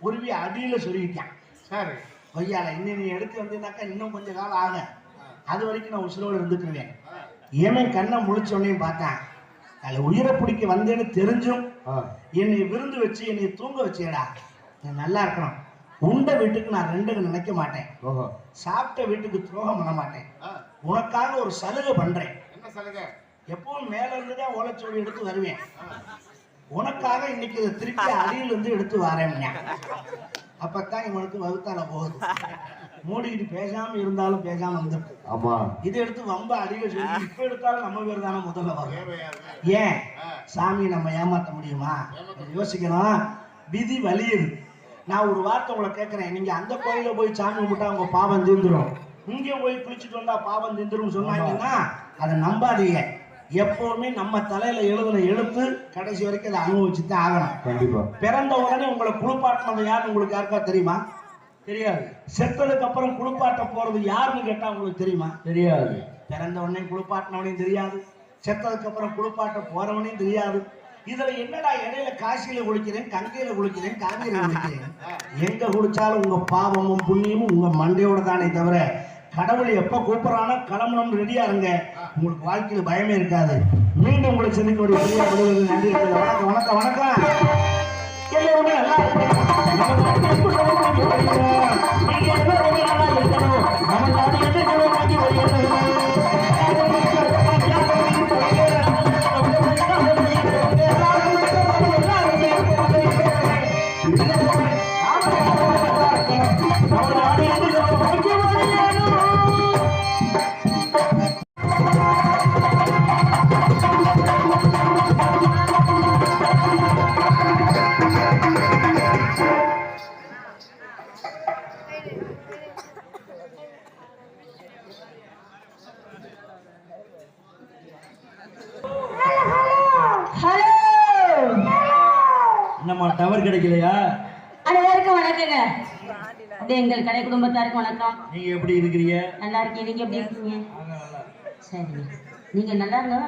உருவி அடியில சொல்லிட்டேன். சரி கொய்யால இன்னும் நீ எடுத்து வந்தீங்கன்னாக்கா இன்னும் கொஞ்சம் காலம் ஆகும். அது வரைக்கும் நான் உசுரோடு இருந்துக்குருவேன். ஏமே கண்ணை முழிச்சோடனையும் பார்த்தேன். அதில் உயிரை பிடிக்க வந்தேன்னு தெரிஞ்சும் என்னை விருந்து வச்சு என்னை தூங்க வச்சேடா. நான் நல்லா இருக்கணும். உண்ட வீட்டுக்கு நான் 2 நினைக்க மாட்டேன். சாப்பிட்ட வீட்டுக்கு துரோகம் பண்ண மாட்டேன். உனக்காக ஒரு சலுகை பண்றேன். என்ன சலுகை? எப்பவும் மேல இருந்துதான் ஓலைச்சுவடி எடுத்து வருவேன். உனக்காக இன்னைக்கு திருப்பி அடியில இருந்து எடுத்து வரேன். அப்பத்தான் இவனுக்கு வகுத்தால போகுது. மூடிக்கிட்டு பேசாம இருந்தாலும் பேசாம வந்துட்டு இதை எடுத்து வம்ப அடியில சொல்லி இப்ப எடுத்தாலும் நம்ம பேர் தானே முதல்ல வரும். ஏன் சாமியை நம்ம ஏமாற்ற முடியுமா? யோசிக்கணும். விதி வலியுது. நான் ஒரு வார்த்தை உங்களை கேட்கிறேன். நீங்க அந்த கோயில போய் சாமி கும்பிட்டா உங்க பாவம் தீர்ந்துடும், இங்கே போய் குளிச்சுட்டு வந்தா பாவம் தீர்ந்துடும் சொன்னாங்கன்னா அதை நம்பாதீங்க. எப்பவுமே நம்ம தலையில எழுதுன எழுத்து கடைசி வரைக்கும் அதை அனுபவிச்சுதான் ஆகணும். கண்டிப்பா. பிறந்த உடனே உங்களை குளிப்பாட்டினது யாருன்னு உங்களுக்கு யாருக்கா தெரியுமா? தெரியாது. செத்ததுக்கு அப்புறம் குளிப்பாட்ட போறது யாருன்னு கேட்டா உங்களுக்கு தெரியுமா? தெரியாது. பிறந்த உடனே குளிப்பாட்டினவனையும் தெரியாது, செத்ததுக்கு அப்புறம் குளிப்பாட்ட போறவனையும் தெரியாது. இதுல என்னடா இடையில காசியில குளிக்கிறேன், கங்கையில குளிக்கிறேன், காவிரியில குளிக்கிறேன். எங்க குளிச்சாலும் உங்க பாவமும் புண்ணியமும் உங்க மண்டையோட தானே தவிர கடவுள் எப்ப கூப்பிடறானோ கிளம்பணும் ரெடியா இருங்க. உங்களுக்கு வாழ்க்கையில பயமே இருக்காது. மீண்டும் உங்களை சந்திக்க நன்றி. வணக்கம் வணக்கம் வணக்கம். எல்லாருமே நல்லா நம்ம டவர் கிடைக்கலையா? அனைவருக்கும் வணக்கங்க. எங்கள் கடை குடும்பத்தாருக்கு வணக்கம். நீங்க எப்படி இருக்கிறீங்க? நல்லா இருக்கீங்க. நீங்க எப்படி இருக்கீங்க? சரி, நீங்க நல்லா இருந்தா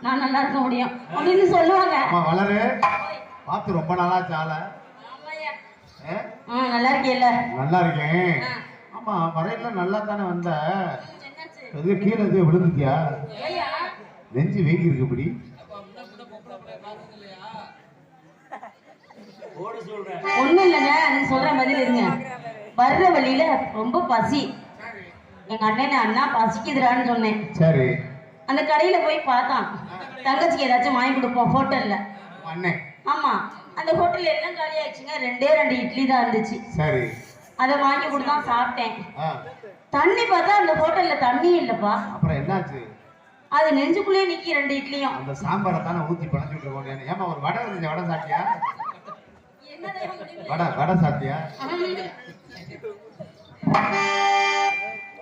நான் நல்லா இருக்க முடியும் அப்படின்னு சொல்லுவாங்க. வளரு பார்த்து ரொம்ப நாளா சால. நல்லா இருக்கீல்ல? நல்லா இருக்கேன். ஆமா, வரையில நல்லா தானே வந்த. கீழே விழுந்துட்டியா? நெஞ்சு வீங்கி இருக்கு. இப்படி ஒண்ணும் இல்லைங்க, நீங்க சொல்ற பதில் இருங்க. வர்ற வழியில ரொம்ப பசி. எங்க அண்ணா பசிக்குதுறான்னு சொன்னேன். சரி. அந்த கடையில போய் பார்த்தான். தங்கச்சிக்கு ஏதாச்சும் வாங்கி கொடுப்போம் ஹோட்டல்ல. ஆமா, அந்த ஹோட்டல்ல எல்லாம் காலி ஆயிடுச்சுங்க. 2 இட்லி தான் இருந்துச்சு. சரி. அதை வாங்கி கொடுத்தா சாப்பிட்டேன். தண்ணி பார்த்தா அந்த ஹோட்டல்ல தண்ணி இல்லப்பா. அப்புறம் என்னாச்சு? அது நெஞ்சுக்குள்ளே நிக்கி 2 இட்லியும். அந்த சாம்பாரை தானே ஊத்தி பழச்சு விட்டுருவோம். ஏமா ஒரு வடை இருந்துச்சு, வடை சாப்பிட்டியா? வடை சாப்பிட்டியா?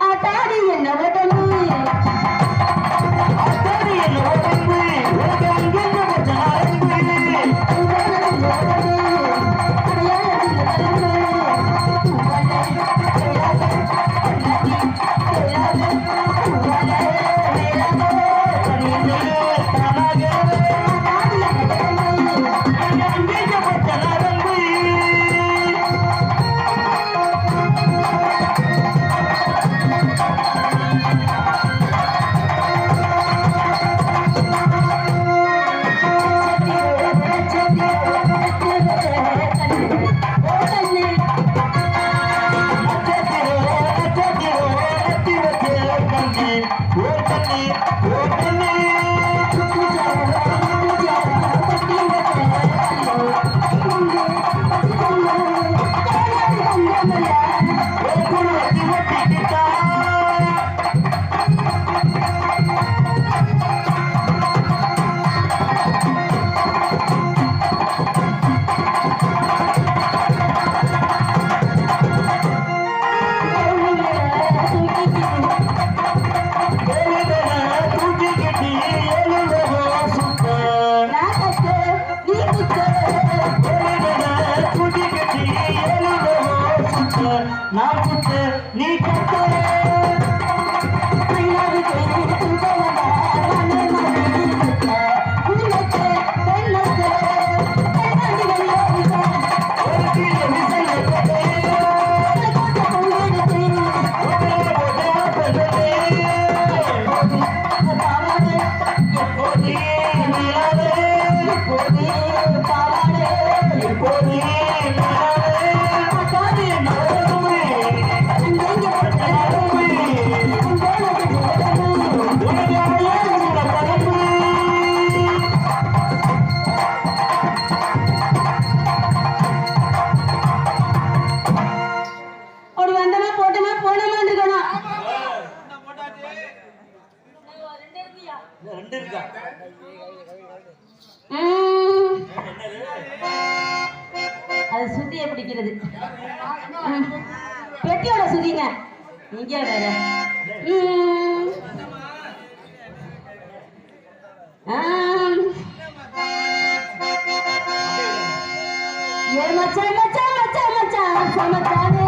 ஆட்டாடி என்ன உடம்பு, ஆட்டாடி என்ன உடம்பு, முத்து நான் குத்து நீ கத்து அது சுத்திய பிடிக்கிறது பெட்டியோட சுத்திங்க நீங்க வேற ஏ மச்சான் மச்சான் மச்சான் மச்சான் சமத்தானே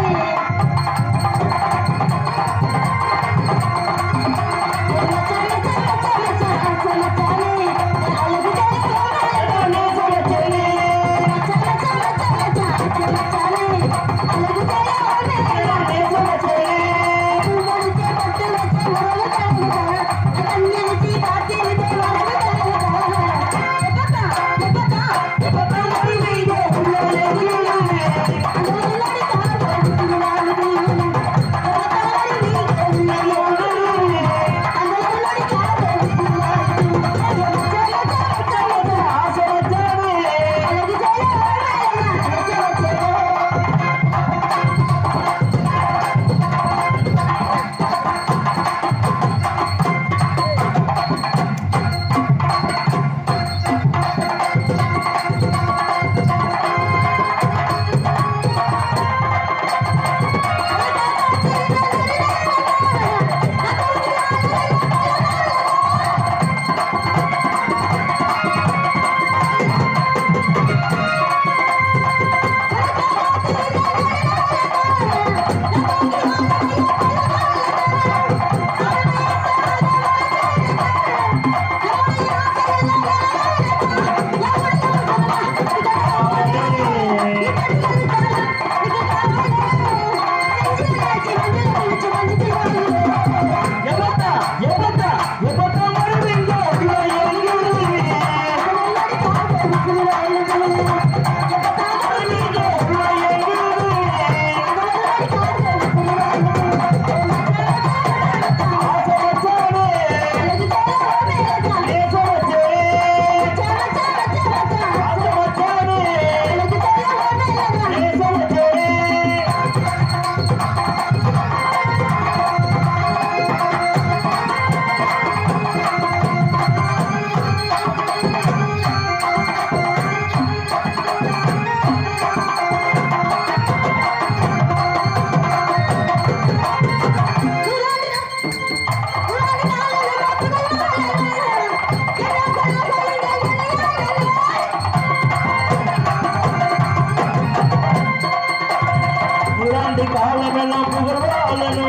காலமெல்லாம் புகழ்வாளனே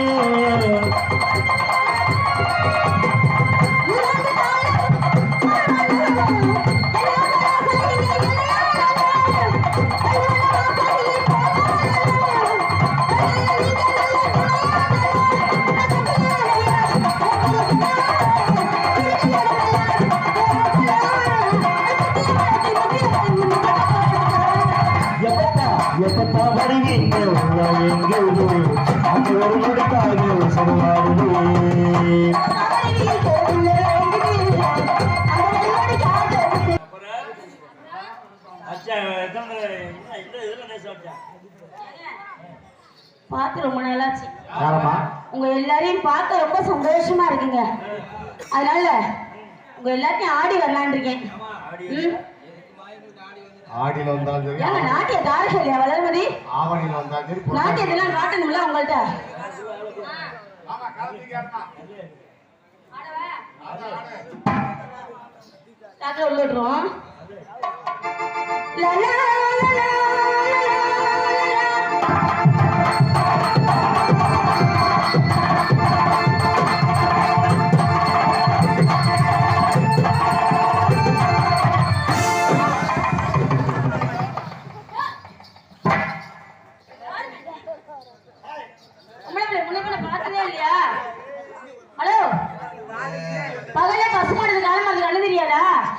எப்பத்தா வருவீங்க எங்கேயோ அங்கு ஒரு முடிக்காக சொல்வாரு பார்த்து ரொம்ப நாளாச்சு. உங்க எல்லாரையும் பார்க்க ரொம்ப சந்தோஷமா இருக்குங்க. அதனால உங்க எல்லாத்தையும் ஆடி வரலான் இருக்கேன். ஆடியில வந்தாலும் சரி, ஏங்க நாட்டிய தாரகல்யா வளர்மதி, ஆவணியில வந்தாலும் சரி, நாட்டியத்தெல்லாம் காட்டணும்ல உங்கள்ட்ட. காட்டுல உள்ள விட்டுருவோம். லலா லலா லலா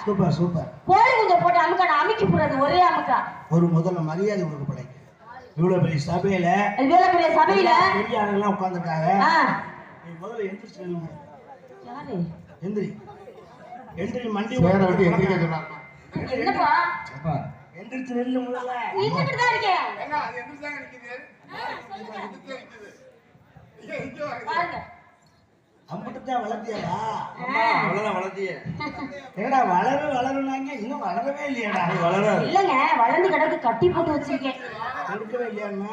சூப்பர் சூப்பர். கோழி குஞ்சை போட்டு அமுக்க நான் அமுக்கி போடுறது ஒரே அமுக்கா. ஒரு முதல்ல மரியாதை கொடுக்க பிள்ளைங்க. இவ்வளவு பெரிய சபையில இவ்வளவு பெரிய சபையில பெரிய ஆளுங்கெல்லாம் உட்கார்ந்துருக்காங்க. நீ முதல்ல எந்திரிச்சு நில்லு. யாரு எந்திரி எந்திரி மண்டி வேற விட்டு எந்திரிக்க சொன்னாங்க. என்னப்பா எந்திரிச்சு நில்லு முதல்ல. நின்னுக்கிட்டு தான் இருக்கேன். ஏங்க, அது எந்திரிச்சாங்க நிக்குது. எந்திரிச்சு நிக்குது. இங்க வாங்க. பாருங்க. அம்பிட்டுதான் வளர்த்தியாடா? அவ்வளவுதான் வளர்த்திய. என்னடா வளருனாங்க, இன்னும் வளரவே இல்லையாடா? வளராது. இல்லங்க, வளர்ந்து கிடக்கு கட்டி போட்டு வச்சிருக்கேன். எடுக்கவே இல்லையாண்ணா?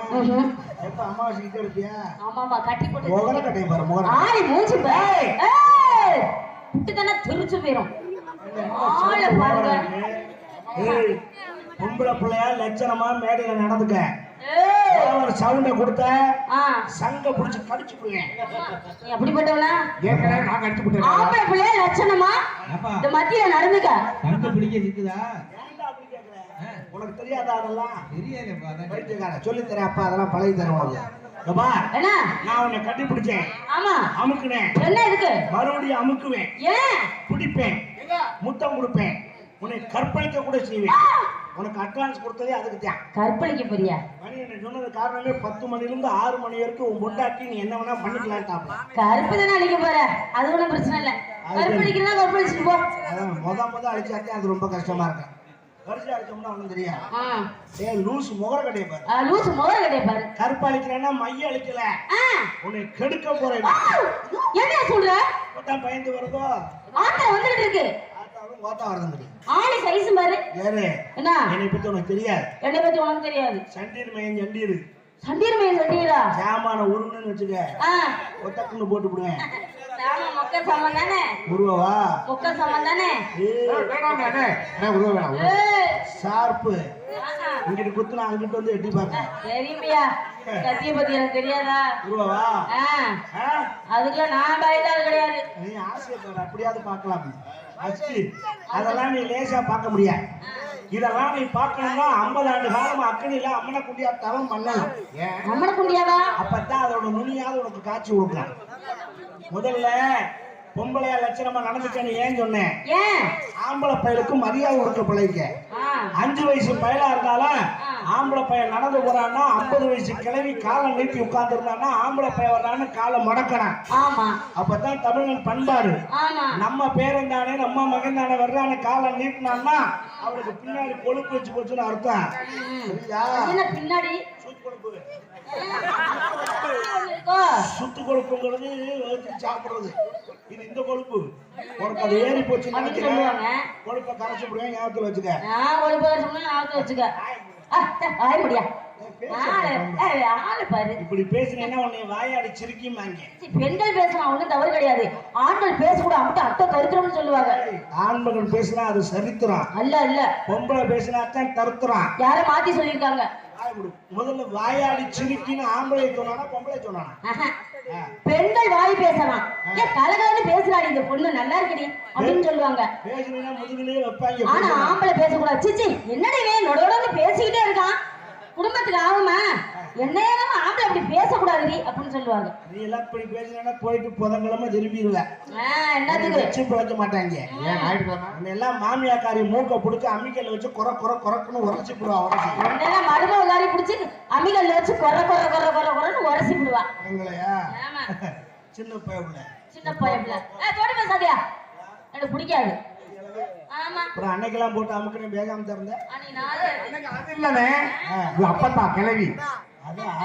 எப்ப அமாவாசைக்கு எடுத்தியா? ஆமாமா, கட்டி போட்டு முகர வச்சிருக்கேன். கட்டையும் பாரு, முகர ஆளி மூஞ்சி பாரு. ஏய், புட்டு தானே திருச்சு போயிரும். ஆளை பாருங்க. ஏய், பொம்பளை பிள்ளையா லட்சணமா மேடையில நடந்துக்க. ஏய், ஒரு சவுண்ட கொடுத்த ஆ, சங்க புடிச்சு கடிச்சு போடுவேன். நீ எப்படிப்பட்டவனா? ஏற்கனவே நான் கடிச்சு விட்டேன். ஆம்பளை பிள்ளைய லட்சணமா இந்த மத்தியில நடந்துக்க. தங்க பிடிக்க இருக்குதா? ஏன்டா அப்படி கேக்குற? உனக்கு தெரியாதா அதெல்லாம்? தெரியலப்பா. அதான் பைத்தியக்கார, சொல்லி தரேன் அப்பா, அதெல்லாம் பழகி தரேன் உனக்கு. இங்க பார், என்ன? நான் உன்னை கட்டி பிடிச்சேன், ஆமா, அமுக்குனேன், என்ன இதுக்கு? மறுபடியும் அமுக்குவேன், ஏன்? பிடிப்பேன், முத்தம் கொடுப்பேன், உன்னை கற்பழிக்க கூட செய்வேன். உனக்கு அட்வான்ஸ் கொடுத்ததே அதுக்கு தான். கற்பழிக்க போறியா? மணி என்ன சொன்னது காரணமே 10 மணிலிருந்து 6 மணி வரைக்கும் உன் பொண்டாட்டி நீ என்ன வேணா பண்ணிக்கலான்ட்டாப்ல. கருப்பு தானே அழிக்க போற, அது ஒண்ணும் பிரச்சனை இல்ல. கற்பழிக்கிறதா கற்பழிச்சுட்டு போ. அதான் முத அழிச்சாக்கே அது ரொம்ப கஷ்டமா இருக்கு. கரிசி அடிச்சோம்னா ஒண்ணும் தெரியாது. ஏ லூஸ் முகர கட்டைய பாரு. லூசு முகர கட்டைய பாரு. கருப்பு அழிக்கிறேன்னா மைய அழிக்கல, உன்னை கெடுக்க போறேன். என்ன சொல்ற? கொட்டான் பயந்து வருதோ? ஆத்திரம் வந்துகிட்டு இருக்கு. ஆத்தாவும் கோத்தா வருது. ஆளி சைஸ் பாரு. ஏறு, என்ன? என்னை பத்தி உனக்கு தெரியாது. என்னை பத்தி உனக்கு தெரியாது. சண்டீர் மையம் சண்டீர் சண்டீர் மையம் சண்டீரா? சாமான உருவன்னு வச்சுக்க, ஒத்தக்குன்னு போட்டு விடுவேன். நாம மொக்க சாமான் தானே? உருவவா? மொக்க சாமான் தானே? வேணாம் அண்ணே, உதவ வேணாம். ஷார்ப்பு இங்கிட்டு குத்துனா அங்கிட்டு வந்து எட்டி பார்க்க. தெரியுமியா, கத்திய பத்தி எனக்கு தெரியாதா? உருவவா? அதுக்குள்ள நான் பயந்தாலும் கிடையாது. நீ ஆசையத்தோட அப்படியாவது பார்க்கலாம். அச்சு அதெல்லாம் நீ லேசா பார்க்க முடியாது. இதெல்லாம் நீ பார்க்கணும்னா 50 ஆண்டு காலம் அக்கனில அம்மனை குண்டியா தவம் பண்ணணும். அம்மனை குண்டியாவா? அப்பதான் அதோட நுனியாவது உனக்கு காட்சி கொடுக்கலாம். முதல்ல பொம்பளையா லட்சணமா நடந்துக்கன்னு ஏன் சொன்னேன்? ஏன்? ஆம்பளை பையலுக்கு மரியாதை கொடுக்க பிள்ளைங்க. 5 வயசு பயலா இருந்தாலும் ஆம்பளை பையன் நடந்து போறான்னா 50 வயசு கிழவி காலை நீட்டி உட்கார்ந்து இருந்தான்னா ஆம்பளை பையன் வர்றான்னு காலை மடக்கணும். ஆமா, அப்பதான் தமிழன் பண்பாடு. ஆமா, நம்ம பேரன் தானே நம்ம மகன் தானே வர்றான்னு காலை நீட்டினான்னா அவருக்கு பின்னாடி கொழுப்பு வச்சு போச்சுன்னு அர்த்தம். சரியா? என்ன பின்னாடி சுத்து கொழுப்பு. இருக்கோ? சுத்து கொழுப்புங்கிறது வச்சு சாப்பிடுறது. இது இந்த கொழுப்பு. உனக்கு அது ஏறி போச்சுன்னு நினைக்கிறேன். கொழுப்பை கரைச்சு விடுவேன், ஞாபகத்துல வச்சுக்க. நான் ஒரு பேர் சொன்னா ஞாபகத்துல வச்சுக்க. ஆய முடியா? ஆளு பாரு. இப்படி பேசுனீங்கன்னா உன்னை வாயாடி சிரிக்குமாங்க. பெண்கள் பேசலாம், ஒண்ணும் தவறு கிடையாது. ஆண்கள் பேசக்கூட அம்மா அத்தை தருத்திரம்னு சொல்லுவாங்க. ஆண்மகன் பேசினா அது சரித்திரம். அல்ல அல்ல, பொம்பளை பேசினா தான் தருத்திரம். யாரும் மாத்தி சொல்லியிருக்காங்க. முதல்ல வாயாடி சிரிக்கின்னு ஆம்பளை சொன்னானா பொம்பளை சொன்னானா? பெண்கள் வாய் பேசலாம். ஏன் கலகலன்னு பேசுறாடி இந்த பொண்ணு, நல்லா இருக்குடி அப்படின்னு சொல்லுவாங்க. பேசுனீங்கன்னா முதுகுலயே வைப்பாங்க. ஆனா ஆம்பளை பேசக்கூடாது. சிச்சி என்னடி நொடோடன்னு பேசிக்கிட்டே இருக்கான், குடும்பத்துக்கு ஆகுமா? என்னையெல்லாம் ஆம்பளை அப்படி பேசக்கூடாதுடி அப்படின்னு சொல்லுவாங்க. நீ எல்லாம் இப்படி பேசினா போயிட்டு புதன்கிழமை திரும்பிடுவேன். என்னதுக்கு வச்சு பிழைக்க மாட்டாங்க. எல்லாம் மாமியாக்காரி மூக்க பிடிச்சி அம்மிக்கல்ல வச்சு குறக்குன்னு உரைச்சி போடுவா. என்னெல்லாம் மருமக காரி பிடிச்சி அம்மிக்கல்ல வச்சு கொரன்னு உரசி விடுவா. எங்களையா? சின்ன பையன், சின்ன பையன் தோடி பேசாதியா, எனக்கு பிடிக்காது. ஆமா, அப்புறம் அன்னைக்கெல்லாம் போட்டு அமுக்குன்னு பேசாம திறந்த. அது இல்லனே, அப்பத்தா கிளவி. அதான்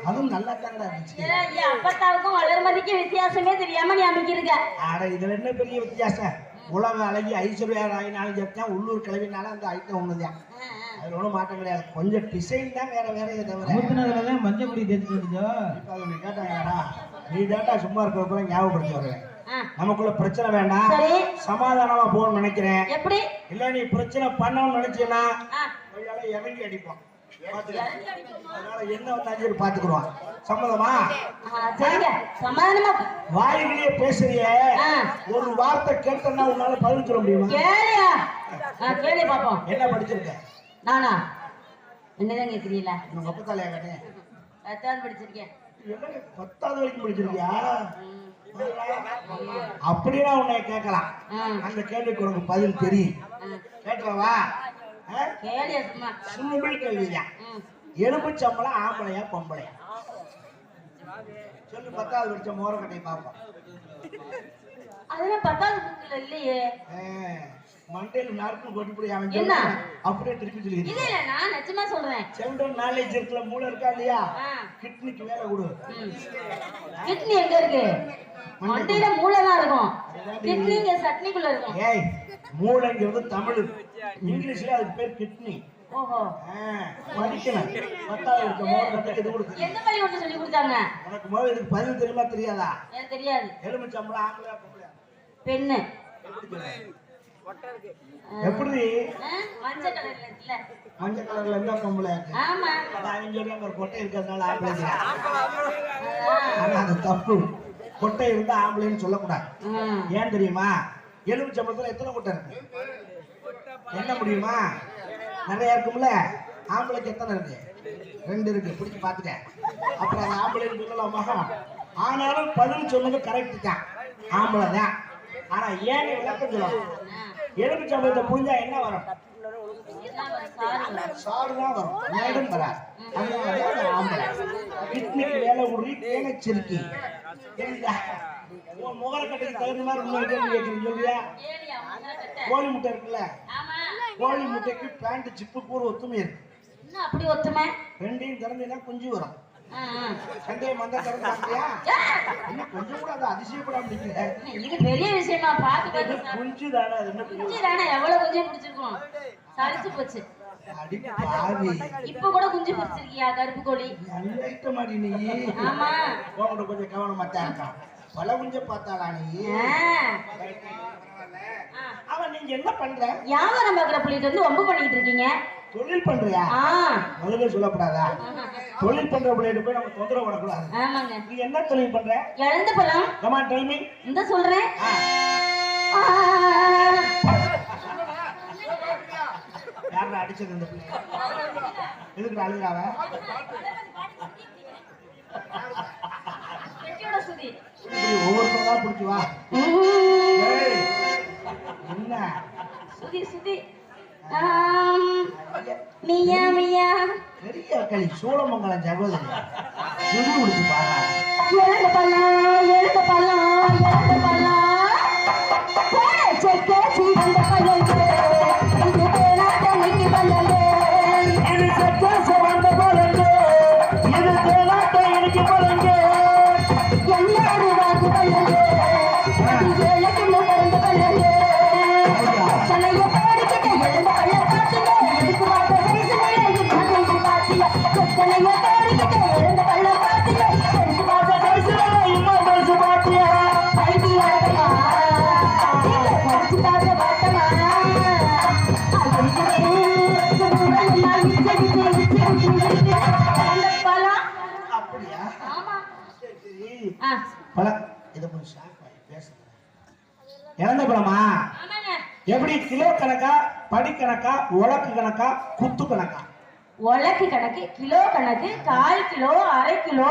அதுவும் நல்லா தானடா இருந்துச்சு. அப்பத்தாவுக்கும் வளர்மதிக்கும் வித்தியாசமே தெரியாம நீ அமைக்கிருக்க. ஆட இதுல என்ன பெரிய வித்தியாசம்? உலக அழகி ஐஸ்வர்யா ராயினாலும் சேர்த்தான், உள்ளூர் கிளவினாலும் அந்த ஐட்டம் ஒண்ணுதான். அது ஒன்றும் மாற்றம் கிடையாது. கொஞ்சம் டிசைன் தான் வேற வேறையே தவிர. மஞ்சள் பொடி தேய்ச்சி வந்துச்சோ. நீ கேட்டாங்கடா, நீ டேட்டா சும்மா இருக்கிறப்ப ஞாபகப்படுத்தி வருவேன். நமக்குள்ள பிரச்சனை வேண்டாம், சமாதானமா போகணும்னு நினைக்கிறேன். எப்படி இல்ல நீ பிரச்சனை பண்ணணும்னு நினைச்சீங்கன்னா இறங்கி அடிப்போம். அதனால என்ன வந்து பாத்துக்குறோம். சம்மதமா? சரிங்க, சமாதானமா. வாயிலேயே பேசுறிய ஒரு வார்த்தை கேட்டா உன்னால பதில் சொல்ல முடியுமா? கேளியா? கேளு பாப்போம். என்ன படிச்சிருக்க? நானா என்னதான் கேக்குறீங்களா? உங்க அப்பத்தாலையா கேட்டேன். 10வது படிச்சிருக்கேன். 10வது வரைக்கும் படிச்சிருக்கியா? அப்படின்னா உன்னை கேட்கலாம். ம். அந்த கேள்விக்கு உனக்கு பதில் தெரியும். ம். கேட்கவா? கேளியா சும்மா. சிம்பிள் கேள்விதான். ம். எலும்புச்சம்பளம் ஆம்பளையா பொம்பளையா? சொல்லு. 10வது படிச்ச மோரக்கட்டையை பார்ப்போம். அதெல்லாம் 10வது புக்ல இல்லையே. மண்டையில நார்க்கு போட்டு போய் அவன் என்ன? அப்படியே திருப்பி இல்ல சொல்லிடுறேன். இல்ல நான் நிஜமா சொல்றேன். செவன் நாலேஜ் இருக்குல்ல, மூளை இருக்கா இல்லையா? ஆ. கிட்னிக்கு வேலை கொடு. ம். கிட்னி எங்க இருக்கு? மண்டையில மூளை தான் இருக்கும். கிட்னி இங்க சட்னிக்குள்ள இருக்கும். ஏய், மூளைங்கிறது தமிழ். இங்கிலீஷ்ல அதுக்கு பேர் கிட்னி. ஓஹோ. படிக்கணும். 10வது படிச்ச மோரக்கட்டைக்கு இது கொடுத்து. எந்த வழி ஒன்று சொல்லி கொடுத்தாங்க? உனக்கு முதல்ல இதுக்கு பதில் தெரியுமா தெரியாதா? எனக்கு தெரியாது. எலும்புச்சம்பளம் ஆம்பளையா பொம்பளையா? பெண்ணு. எப்படி? மஞ்சள் கலர்ல இருக்குல்ல. மஞ்சள் கலர்ல இருந்தா பொம்பளையா இருக்கு. ஆமா. அவங்க சொல்றாங்க ஒரு கொட்டை இருக்கிறதுனால ஆம்பளை. ஆனா அது தப்பு. கொட்டை இருந்தா ஆம்பளைன்னு சொல்லக்கூடாது. ம். ஏன் தெரியுமா? எலும்புச்சம்பளத்துல எத்தனை கொட்டை இருக்கு? என்ன முடியுமா? நிறைய இருக்கும்ல. ஆம்பளைக்கு எத்தனை இருக்கு? 2 இருக்கு. பிடிச்சு பாத்துக்க. அப்புறம் அது ஆம்பளைன்னு சொல்லலாமா? ஆனாலும் பதில் சொன்னது கரெக்ட் தான். ஆம்பளை தான். ஆனா ஏன் விளக்கம் சொல்லலாம்? எலும்புச்சம்பளத்தை புரிஞ்சா என்ன வரும்? சாறு தான் வரும். மேடம் வராது. அதனால ஆம்பளை. கிட்னிக்கு வேலை உருளி தேனச்சிருக்கி. உன் முகரக்கட்டைக்கு தகுந்த மாதிரி இன்னொரு கேள்வி கேட்குறீங்க சொல்லியா? கோழி முட்டை இருக்குல்ல, கோழி முட்டைக்கு பேண்ட் ஜிப்பு கூறு ஒத்துமை இருக்கு. என்ன அப்படி ஒத்துமை? ரெண்டையும் திறந்தீங்கன்னா குஞ்சு வரும். ஆ, ஆ. சண்டையை மந்த திறந்தாங்கயா? என்ன கொஞ்சம் கூட அது அதிசயப்படாம நிற்கிற? இது பெரிய விஷயமா? பார்த்து பார்த்து குஞ்சு தானே, அது என்ன பெரிய குஞ்சு தானே, எவ்வளவு குஞ்சு பிடிச்சிருக்கோம். சலிச்சு போச்சு. அடி பாவி. இப்ப கூட குஞ்சு பிடிச்சிருக்கியா கருப்பு கோழி? நல்ல மாடி நீ. ஆமா. உங்கள்கிட்ட கொஞ்சம் கவனமா தான் இருக்கான். பல குஞ்ச பார்த்தாளா நீ? அவன் நீங்க என்ன பண்ற? வியாபாரம் பாக்குற புள்ளிட்டு வந்து ஒம்பு பண்ணிட்டு இருக்கீங்க. தொழில் பண்றியா? முதல்ல சொல்லப்படாதா? தொழில் பண்ற பிள்ளைகிட்ட போய் நம்ம தொந்தரவு பண்ணக்கூடாது. ஆமாங்க. நீ என்ன தொழில் பண்ற? இழந்த பழம். கமா டைமி இந்த சொல்றேன். யாரா அடிச்சது இந்த பிள்ளை? எதுக்கு அழுகிறாவ? வெட்டியோட சுதி. ஒவ்வொருத்தரா பிடிச்சி வா. என்ன சுதி சுதி. மியா மியா. பெரிய களி சோழமங்கலம் சகோதரி சுதி கொடுத்து பாரா. இழந்த பழம், இழந்த பழம், இழந்த பழம். போட செக்க சீவந்த பழம். இது தேனாட்டனைக்கு பழம். இது சக்காச வந்த பழங்க. இது தேனாட்ட எனக்கு பழங்க. எல்லாரும் வாக்கு பழம். இது ஏழக்கின்னு பிறந்த பழம். தலைய போடுகிட்ட இழந்த பழம் பார்த்துங்க. எனக்கு வாக்க பேசுங்க. இது மாதிரி பார்த்தியா? தலைய போடுகிட்ட இழந்த பழம் பார்த்துங்க. எனக்கு வாக்க பேசுங்க. இம்மா பேச பாத்தியா? ஐடி அழகமா நீங்க படிச்சு பார்க்க மாட்டமா? அப்படியா? ஆமா. சரி. ஆ, பழம் இதை கொஞ்சம் ஷார்ப்பாக பேசுகிறேன். இழந்த பழமா? ஆமாங்க. எப்படி கிலோ கணக்கா, படி கணக்கா, உலக்கு கணக்கா, குத்து கணக்கா? உலக்கு கணக்கு, கிலோ கணக்கு, 1/4 கிலோ, அரை கிலோ,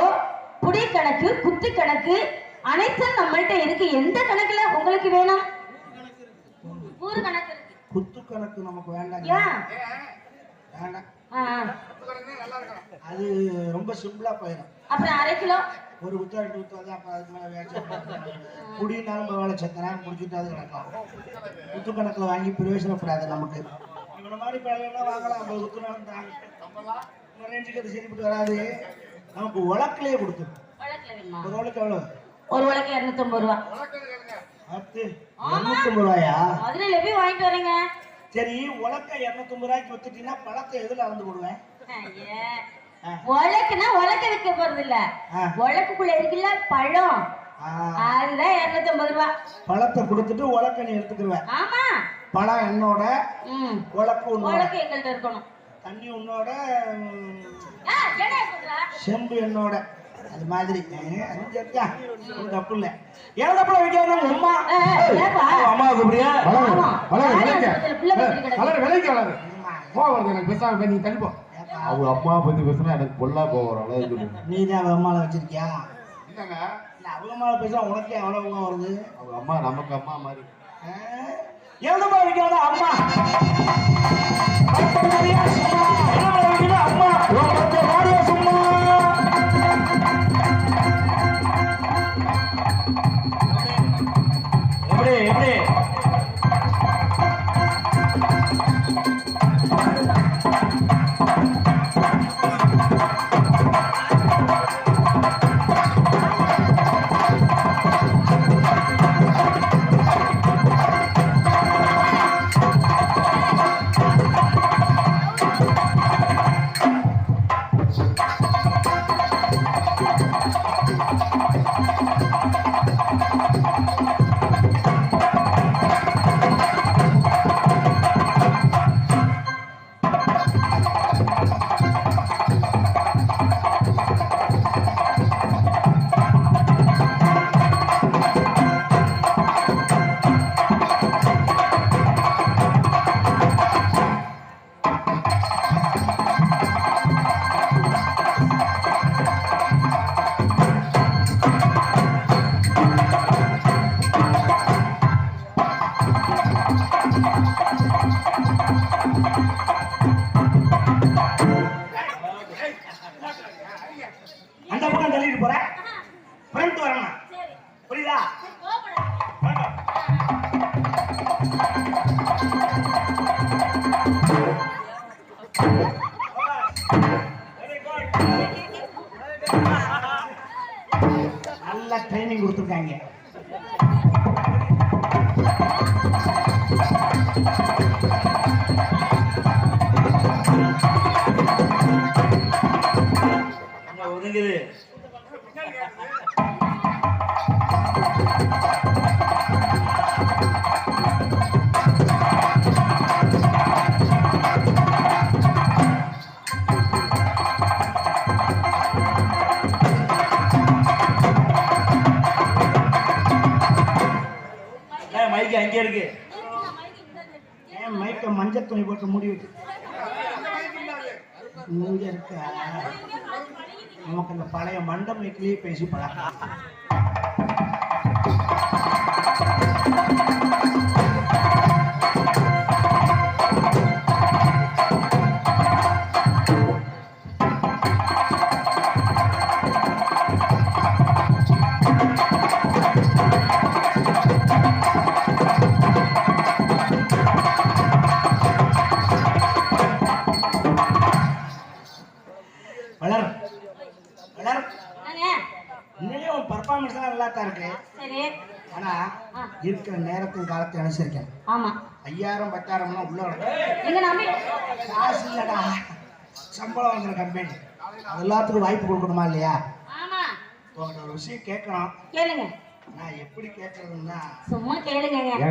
புடி கணக்கு, குத்து கணக்கு அனைத்தும் நம்மள்ட்ட இருக்கு. எந்த கணக்குல உங்களுக்கு வேணும்? ஊரு கணக்கு இருக்கு. குத்து கணக்கு நமக்கு வேண்டாம். ஏன்? வேண்டாம். ஆ, ஆ. அது ரொம்ப சிம்பிளா போயிடும். அப்புறம் அரை கிலோ. ஒரு குத்தா 2 குத்தாது. அப்புறம் அதுக்கு மேலே வேலை குடினாலும் வேலை செத்தனாலும் குடிச்சுட்டு அது கிடக்கலாம். குத்து கணக்கில் வாங்கி பிரயோஜனப்படாது நமக்கு. இவனை மாதிரி பேரெல்லாம் வாங்கலாம். 50 குத்துனாலும் தாங்க. நம்ம ரேஞ்சுக்கு அது சரிப்பட்டு வராது. நமக்கு உலக்கிலேயே கொடுத்துரும். உலக்குல வேணுமா? ஒரு உலக்கு எவ்வளோ? ஒரு உலக்கு 250 ரூபா. 250 ரூபாயா? மதுரையில போய் வாங்கிட்டு வரேங்க. சரி, உலக்க 250 ரூபாய்க்கு வித்துட்டீங்கன்னா பழத்தை எதுல அளந்து போடுவேன்? உலக்குனா உலக்க வைக்க போறது இல்ல. உலக்குக்குள்ள இருக்குல்ல பழம், அதுதான் 250 ரூபா. பழத்தை கொடுத்துட்டு உலக்க நீ எடுத்துக்கிடுவேன். ஆமா. பழம் என்னோட, உலக்கு உன்னோட. உலக்கு எங்கள்கிட்ட இருக்கணும். தண்ணி உன்னோட, என்ன சொல்ற? செம்பு என்னோட. அது மாதிரி தப்பு இல்ல. ஏன் தப்பு வைக்க அம்மா அம்மா கூப்பிடுறியா? எனக்கு பேசாம நீ தள்ளிப்போ. அவங்க அம்மா பத்தி பேசுனா எனக்கு பொல்லா போவார். நீதான் அம்மாவை வச்சிருக்கியா? பேசிட்டாங்க. இல்ல அவங்க மேல பேச உனக்கே அவ்வளவு வருது. அவங்க அம்மா நமக்கு அம்மா மாதிரி. எழுதுமா வைக்காத அம்மா அம்மா சும்மா எப்படி எப்படி அந்த பக்கம் தள்ளிட்டு போற ஃப்ரண்ட் வரணும் புரியுதா நல்ல ட்ரைனிங் கொடுத்துருக்காங்க ஒதுங்குது மைக்கு அங்கே இருக்கு ஏன் மைக்க மஞ்சள் துணி போட்டு மூடி வச்சு இங்க இருக்க நமக்கு அந்த பழைய மண்ட மைக்கிலேயே பேசி பழக்கம் வளர் வளர் உண்மையிலேயே உன் பர்ஃபார்மன்ஸ் எல்லாம் நல்லா தான் இருக்கு சரி ஆனா இருக்கிற நேரத்தின் காலத்தை அனுசரிக்கணும் ஆமா 5000 10,000 உள்ள எங்க நம்பி காசு இல்லடா சம்பளம் வாங்குற கம்பெனி எல்லாத்துக்கும் வாய்ப்பு கொடுக்கணுமா இல்லையா ஆமா உங்கள்கிட்ட ஒரு விஷயம் கேட்கணும் கேளுங்க நான் எப்படி கேட்கறதுன்னா சும்மா கேளுங்க ஏங்க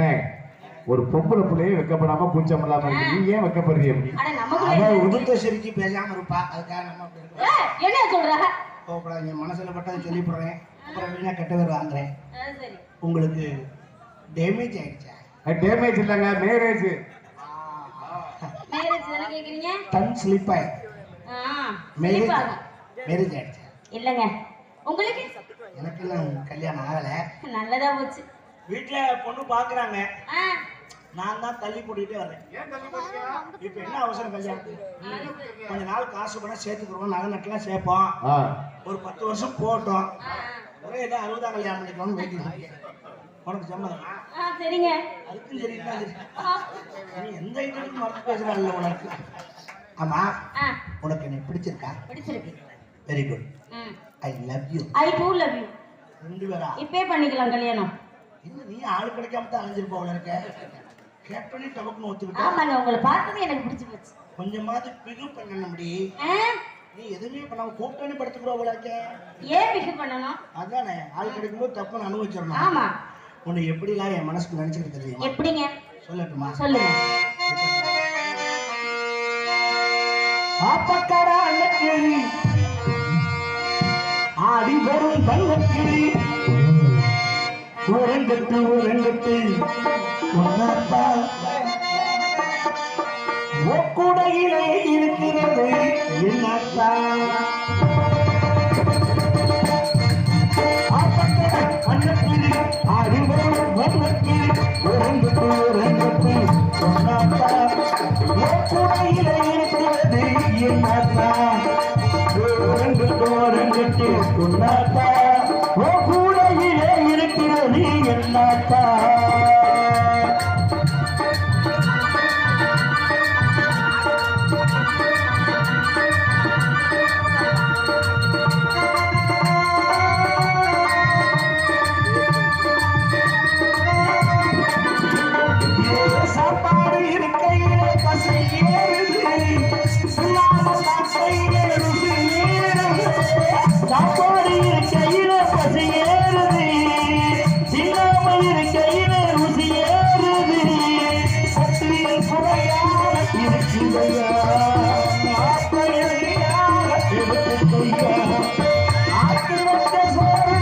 ஒரு பொம்பளை பிள்ளையே வெக்கப்படாம கூச்சம் இல்லாம இருக்கு. நீ ஏன் வெக்கப்படுறீ அப்படி? அட நமக்கு அவ உதுத்த சிரிக்கி பேசாம இருப்பா அதுக்காக நம்ம அப்படி இருக்கோம் என்ன சொல்றா கோபப்படாதீங்க மனசுல பட்டதை சொல்லி போடுறேன் அப்புறம் வீணா கெட்ட பேர் வாங்குறேன் சரி உங்களுக்கு டேமேஜ் ஆயிடுச்சா டேமேஜ் இல்லைங்க மேரேஜ். மேரேஜ் தானே கேக்குறீங்க டன் ஸ்லிப் ஆயி மேரேஜ் மேரேஜ் ஆயிடுச்சா இல்லங்க உங்களுக்கு எனக்கு எல்லாம் கல்யாணம் ஆகல நல்லதா போச்சு வீட்டுல பொண்ணு பாக்குறாங்க நான் தான் தள்ளி போட்டுக்கிட்டே வரேன் இப்ப என்ன அவசரம் கல்யாணத்துக்கு கொஞ்ச நாள் காசு பண்ண சேர்த்துக்கிறோம் நகை நட்டுலாம் சேர்ப்போம் ஒரு 10 வருஷம் போட்டோம் ஒரே இதை 60 கல்யாணம் பண்ணிக்கணும்னு வைக்கிறேன் உனக்கு சம்மதமா சரிங்க அதுக்கும் சரி நீ எந்த ஐட்டத்துக்கும் மறந்து பேசுறாள் உனக்கு ஆமா உனக்கு என்ன பிடிச்சிருக்கா பிடிச்சிருக்கு very good I love you I too love you ரெண்டு பேரா இப்பே பண்ணிக்கலாம் கல்யாணம் இன்னும் நீ ஆள் கிடைக்காம தான் அலைஞ்சிருப்ப உள்ள இருக்க கேட்டோன்னே டபக்குன்னு ஒத்துக்கிட்ட ஆமாங்க உங்களை பார்த்தது எனக்கு பிடிச்சி போச்சு கொஞ்சமாவது பிகு பண்ணணும் முடி நீ எதுவுமே பண்ணாம கூப்பிட்டோன்னே படுத்துக்கிறோம் உள்ள இருக்க ஏன் பிகு பண்ணணும் அதானே ஆள் கிடைக்கும்போது தப்புன்னு அனுபவிச்சிடணும் ஆமா உன்னை எப்படிலாம் என் மனசுக்கு நினைச்சுக்கிட்டு தெரியுமா எப்படிங்க சொல்லட்டுமா சொல்லுங்க ஆப்பக்காரா அன்னக்கிளி ஆடி வரும் தங்கக்கிளி உரங்கட்டு உன்னப்பா கூடையிலே இருக்கிறது என்னப்பா பொன்னாத்தா ஓரங்கட்டு பொன்னாத்தா ஓ கூடையிலே இருக்கிறது என்னாத்தா சாப்பாடு இருக்கையிலே பசை ஏறுது சாப்பாடு இருக்கையிலே பசை ஏறுது இல்லாம இருக்கையிலே ருசி ஏறுது சட்டியில் குறையாக இருக்குதையா ஆப்பையாக எடுத்துக்கையா ஆட்டு வந்த சோறு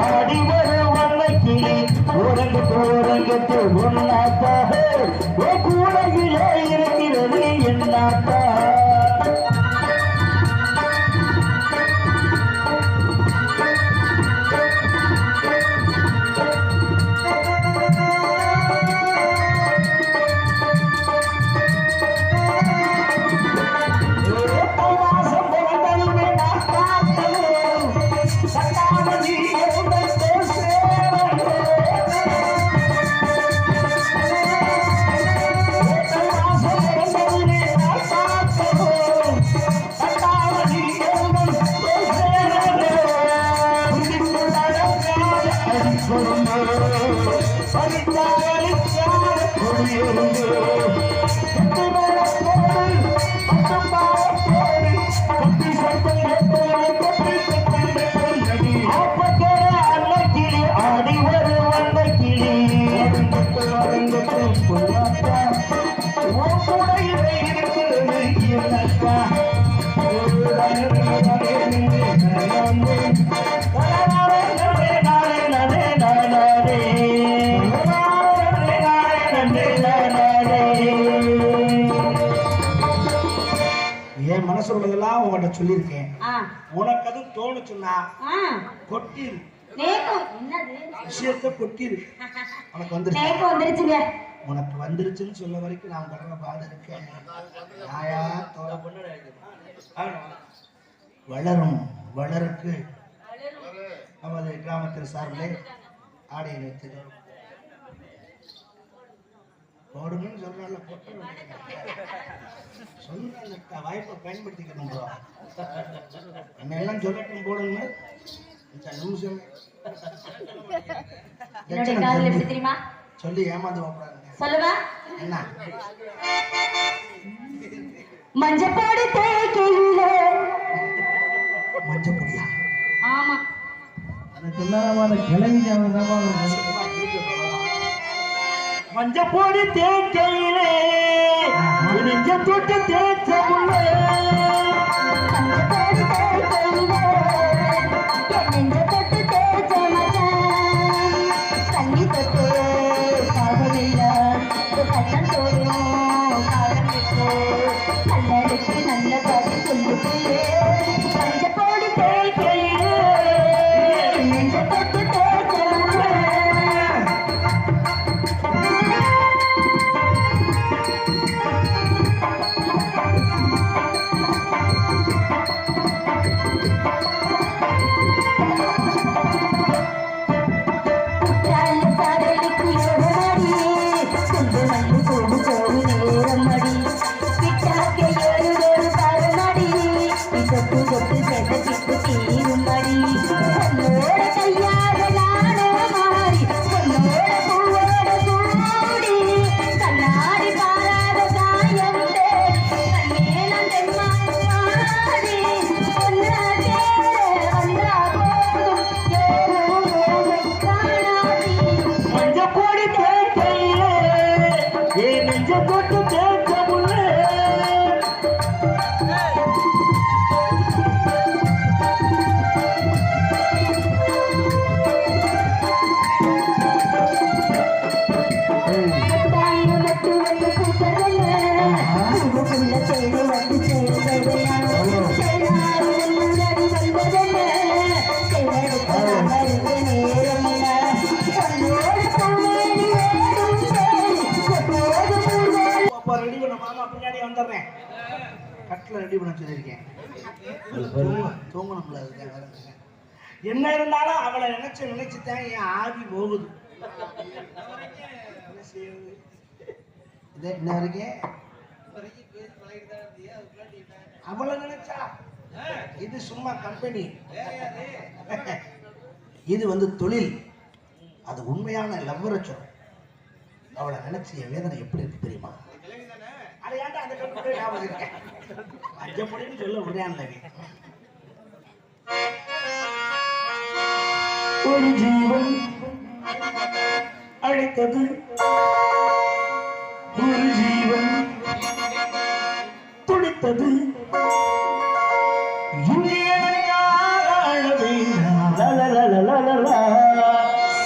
ஆடி வரும் வண்ணக்கிளி ஓரங்கட்டு ஒன்னாத்தா ஓ கூடையிலே இருக்கிறது என்னாத்தா என் மனசு உள்ளதெல்லாம் உங்கள்கிட்ட சொல்லியிருக்கேன். உனக்கு அது தோணுச்சுன்னா கொட்டிரு. விஷயத்தை கொட்டிரு. உனக்கு வந்துருச்சுங்க. உனக்கு வந்துருச்சுன்னு சொல்ல வரைக்கும் நான் கடமை பாடு இருக்கேன். வளரும் வளருக்கு நமது கிராமத்தின் சார்பிலே ஆடையை வைத்து போடுங்கன்னு சொல்றாங்க. சொல்ல வாய்ப்பை பயன்படுத்திக்கணும். என்னெல்லாம் சொல்லட்டும் போடுங்க. நிமிஷம் சொல்லி ஏமாந்து சொல்லுவா என்ன மஞ்சப்பொடி தேய்க்கல மஞ்சப்பொடியா? ஆமா, எனக்கு எல்லாமான கிளவி மஞ்சப்பொடி தேய்க்கையிலே நெஞ்ச தொட்டு தேய்ச்ச முள்ளே மஞ்சப்பொடி தேய்க்கல நெஞ்ச தொட்டு தேய்ச்ச மச்சான் கண்ணி தொட்டு காதலில்ல கண்ணன் தோடும் காதலிட்டு நல்லடுக்கு நல்ல பாட்டு சொல்லுக்குள்ளே மஞ்சப்பொடி தேய்க்கையிலே நெஞ்ச தொட்டு தேய்ச்ச நேரம் மாமா பின்னாடி வந்துடுறேன். கட்டில ரெடி பண்ண சொல்லியிருக்கேன். தூங்கணும்ல அதுக்காக. என்ன இருந்தாலும் அவளை நினைச்சுதான் என் ஆவி போகுது. இன்ன வரைக்கும் அவளை நினைச்சா இது சும்மா கம்பெனி, இது வந்து தொழில். அது உண்மையான லவ்வரை சொல்ற. அவளை நினைச்சு என் வேதனை எப்படி இருக்கு தெரியுமா? அதை ஏன்டா அந்த கம்பெனி ஞாபகம் இருக்கேன் அஞ்சப்படின்னு சொல்ல முடியாது. ஒரு ஜீவன் அழைத்தது, ஒரு ஜீவன் துடித்தது.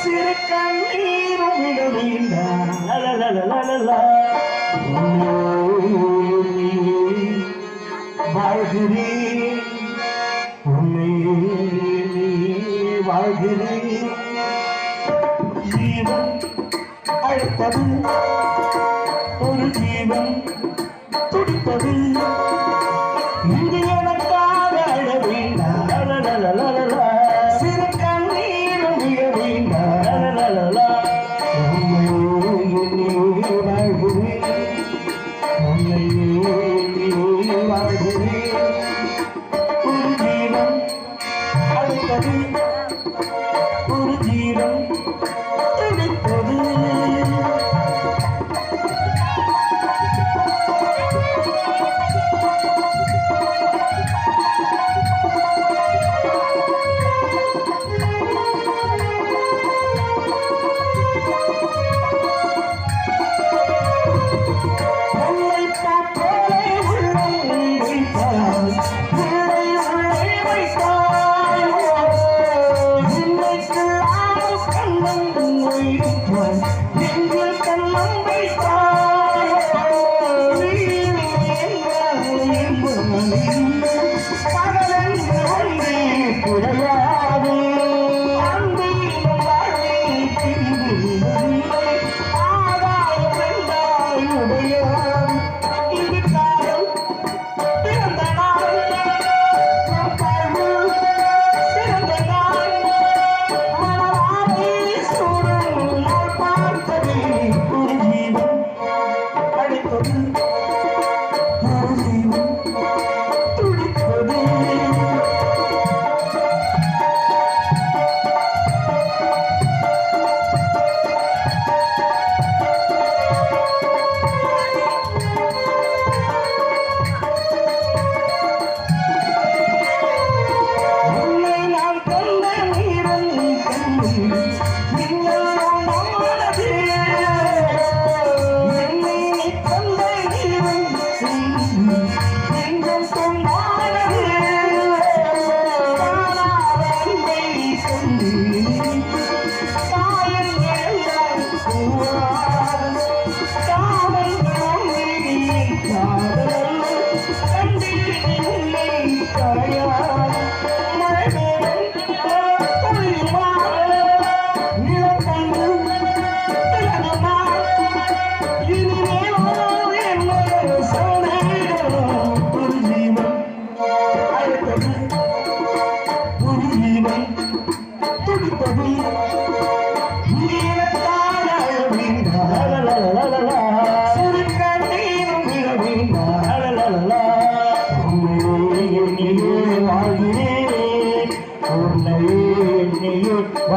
சிறு கண்ணீரும் விட வேண்டாம். வாழ்கிறேன், உன்னை வாழ்கிறேன். ஜீவன் அழைத்தது, ஒரு ஜீவன் துடித்தது. இது எனக்காக அழ வேண்டாம். சிறு கண்ணீரும் விட வேண்டாம். உன்னை வாழ்கிறேன், உன்னை வாழ்கிறேன். ஒரு ஜீவன் அழைத்தது, ஒரு ஜீவன் துடித்தது.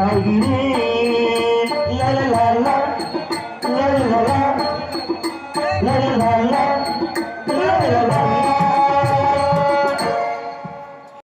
வாழ்கிறேன்.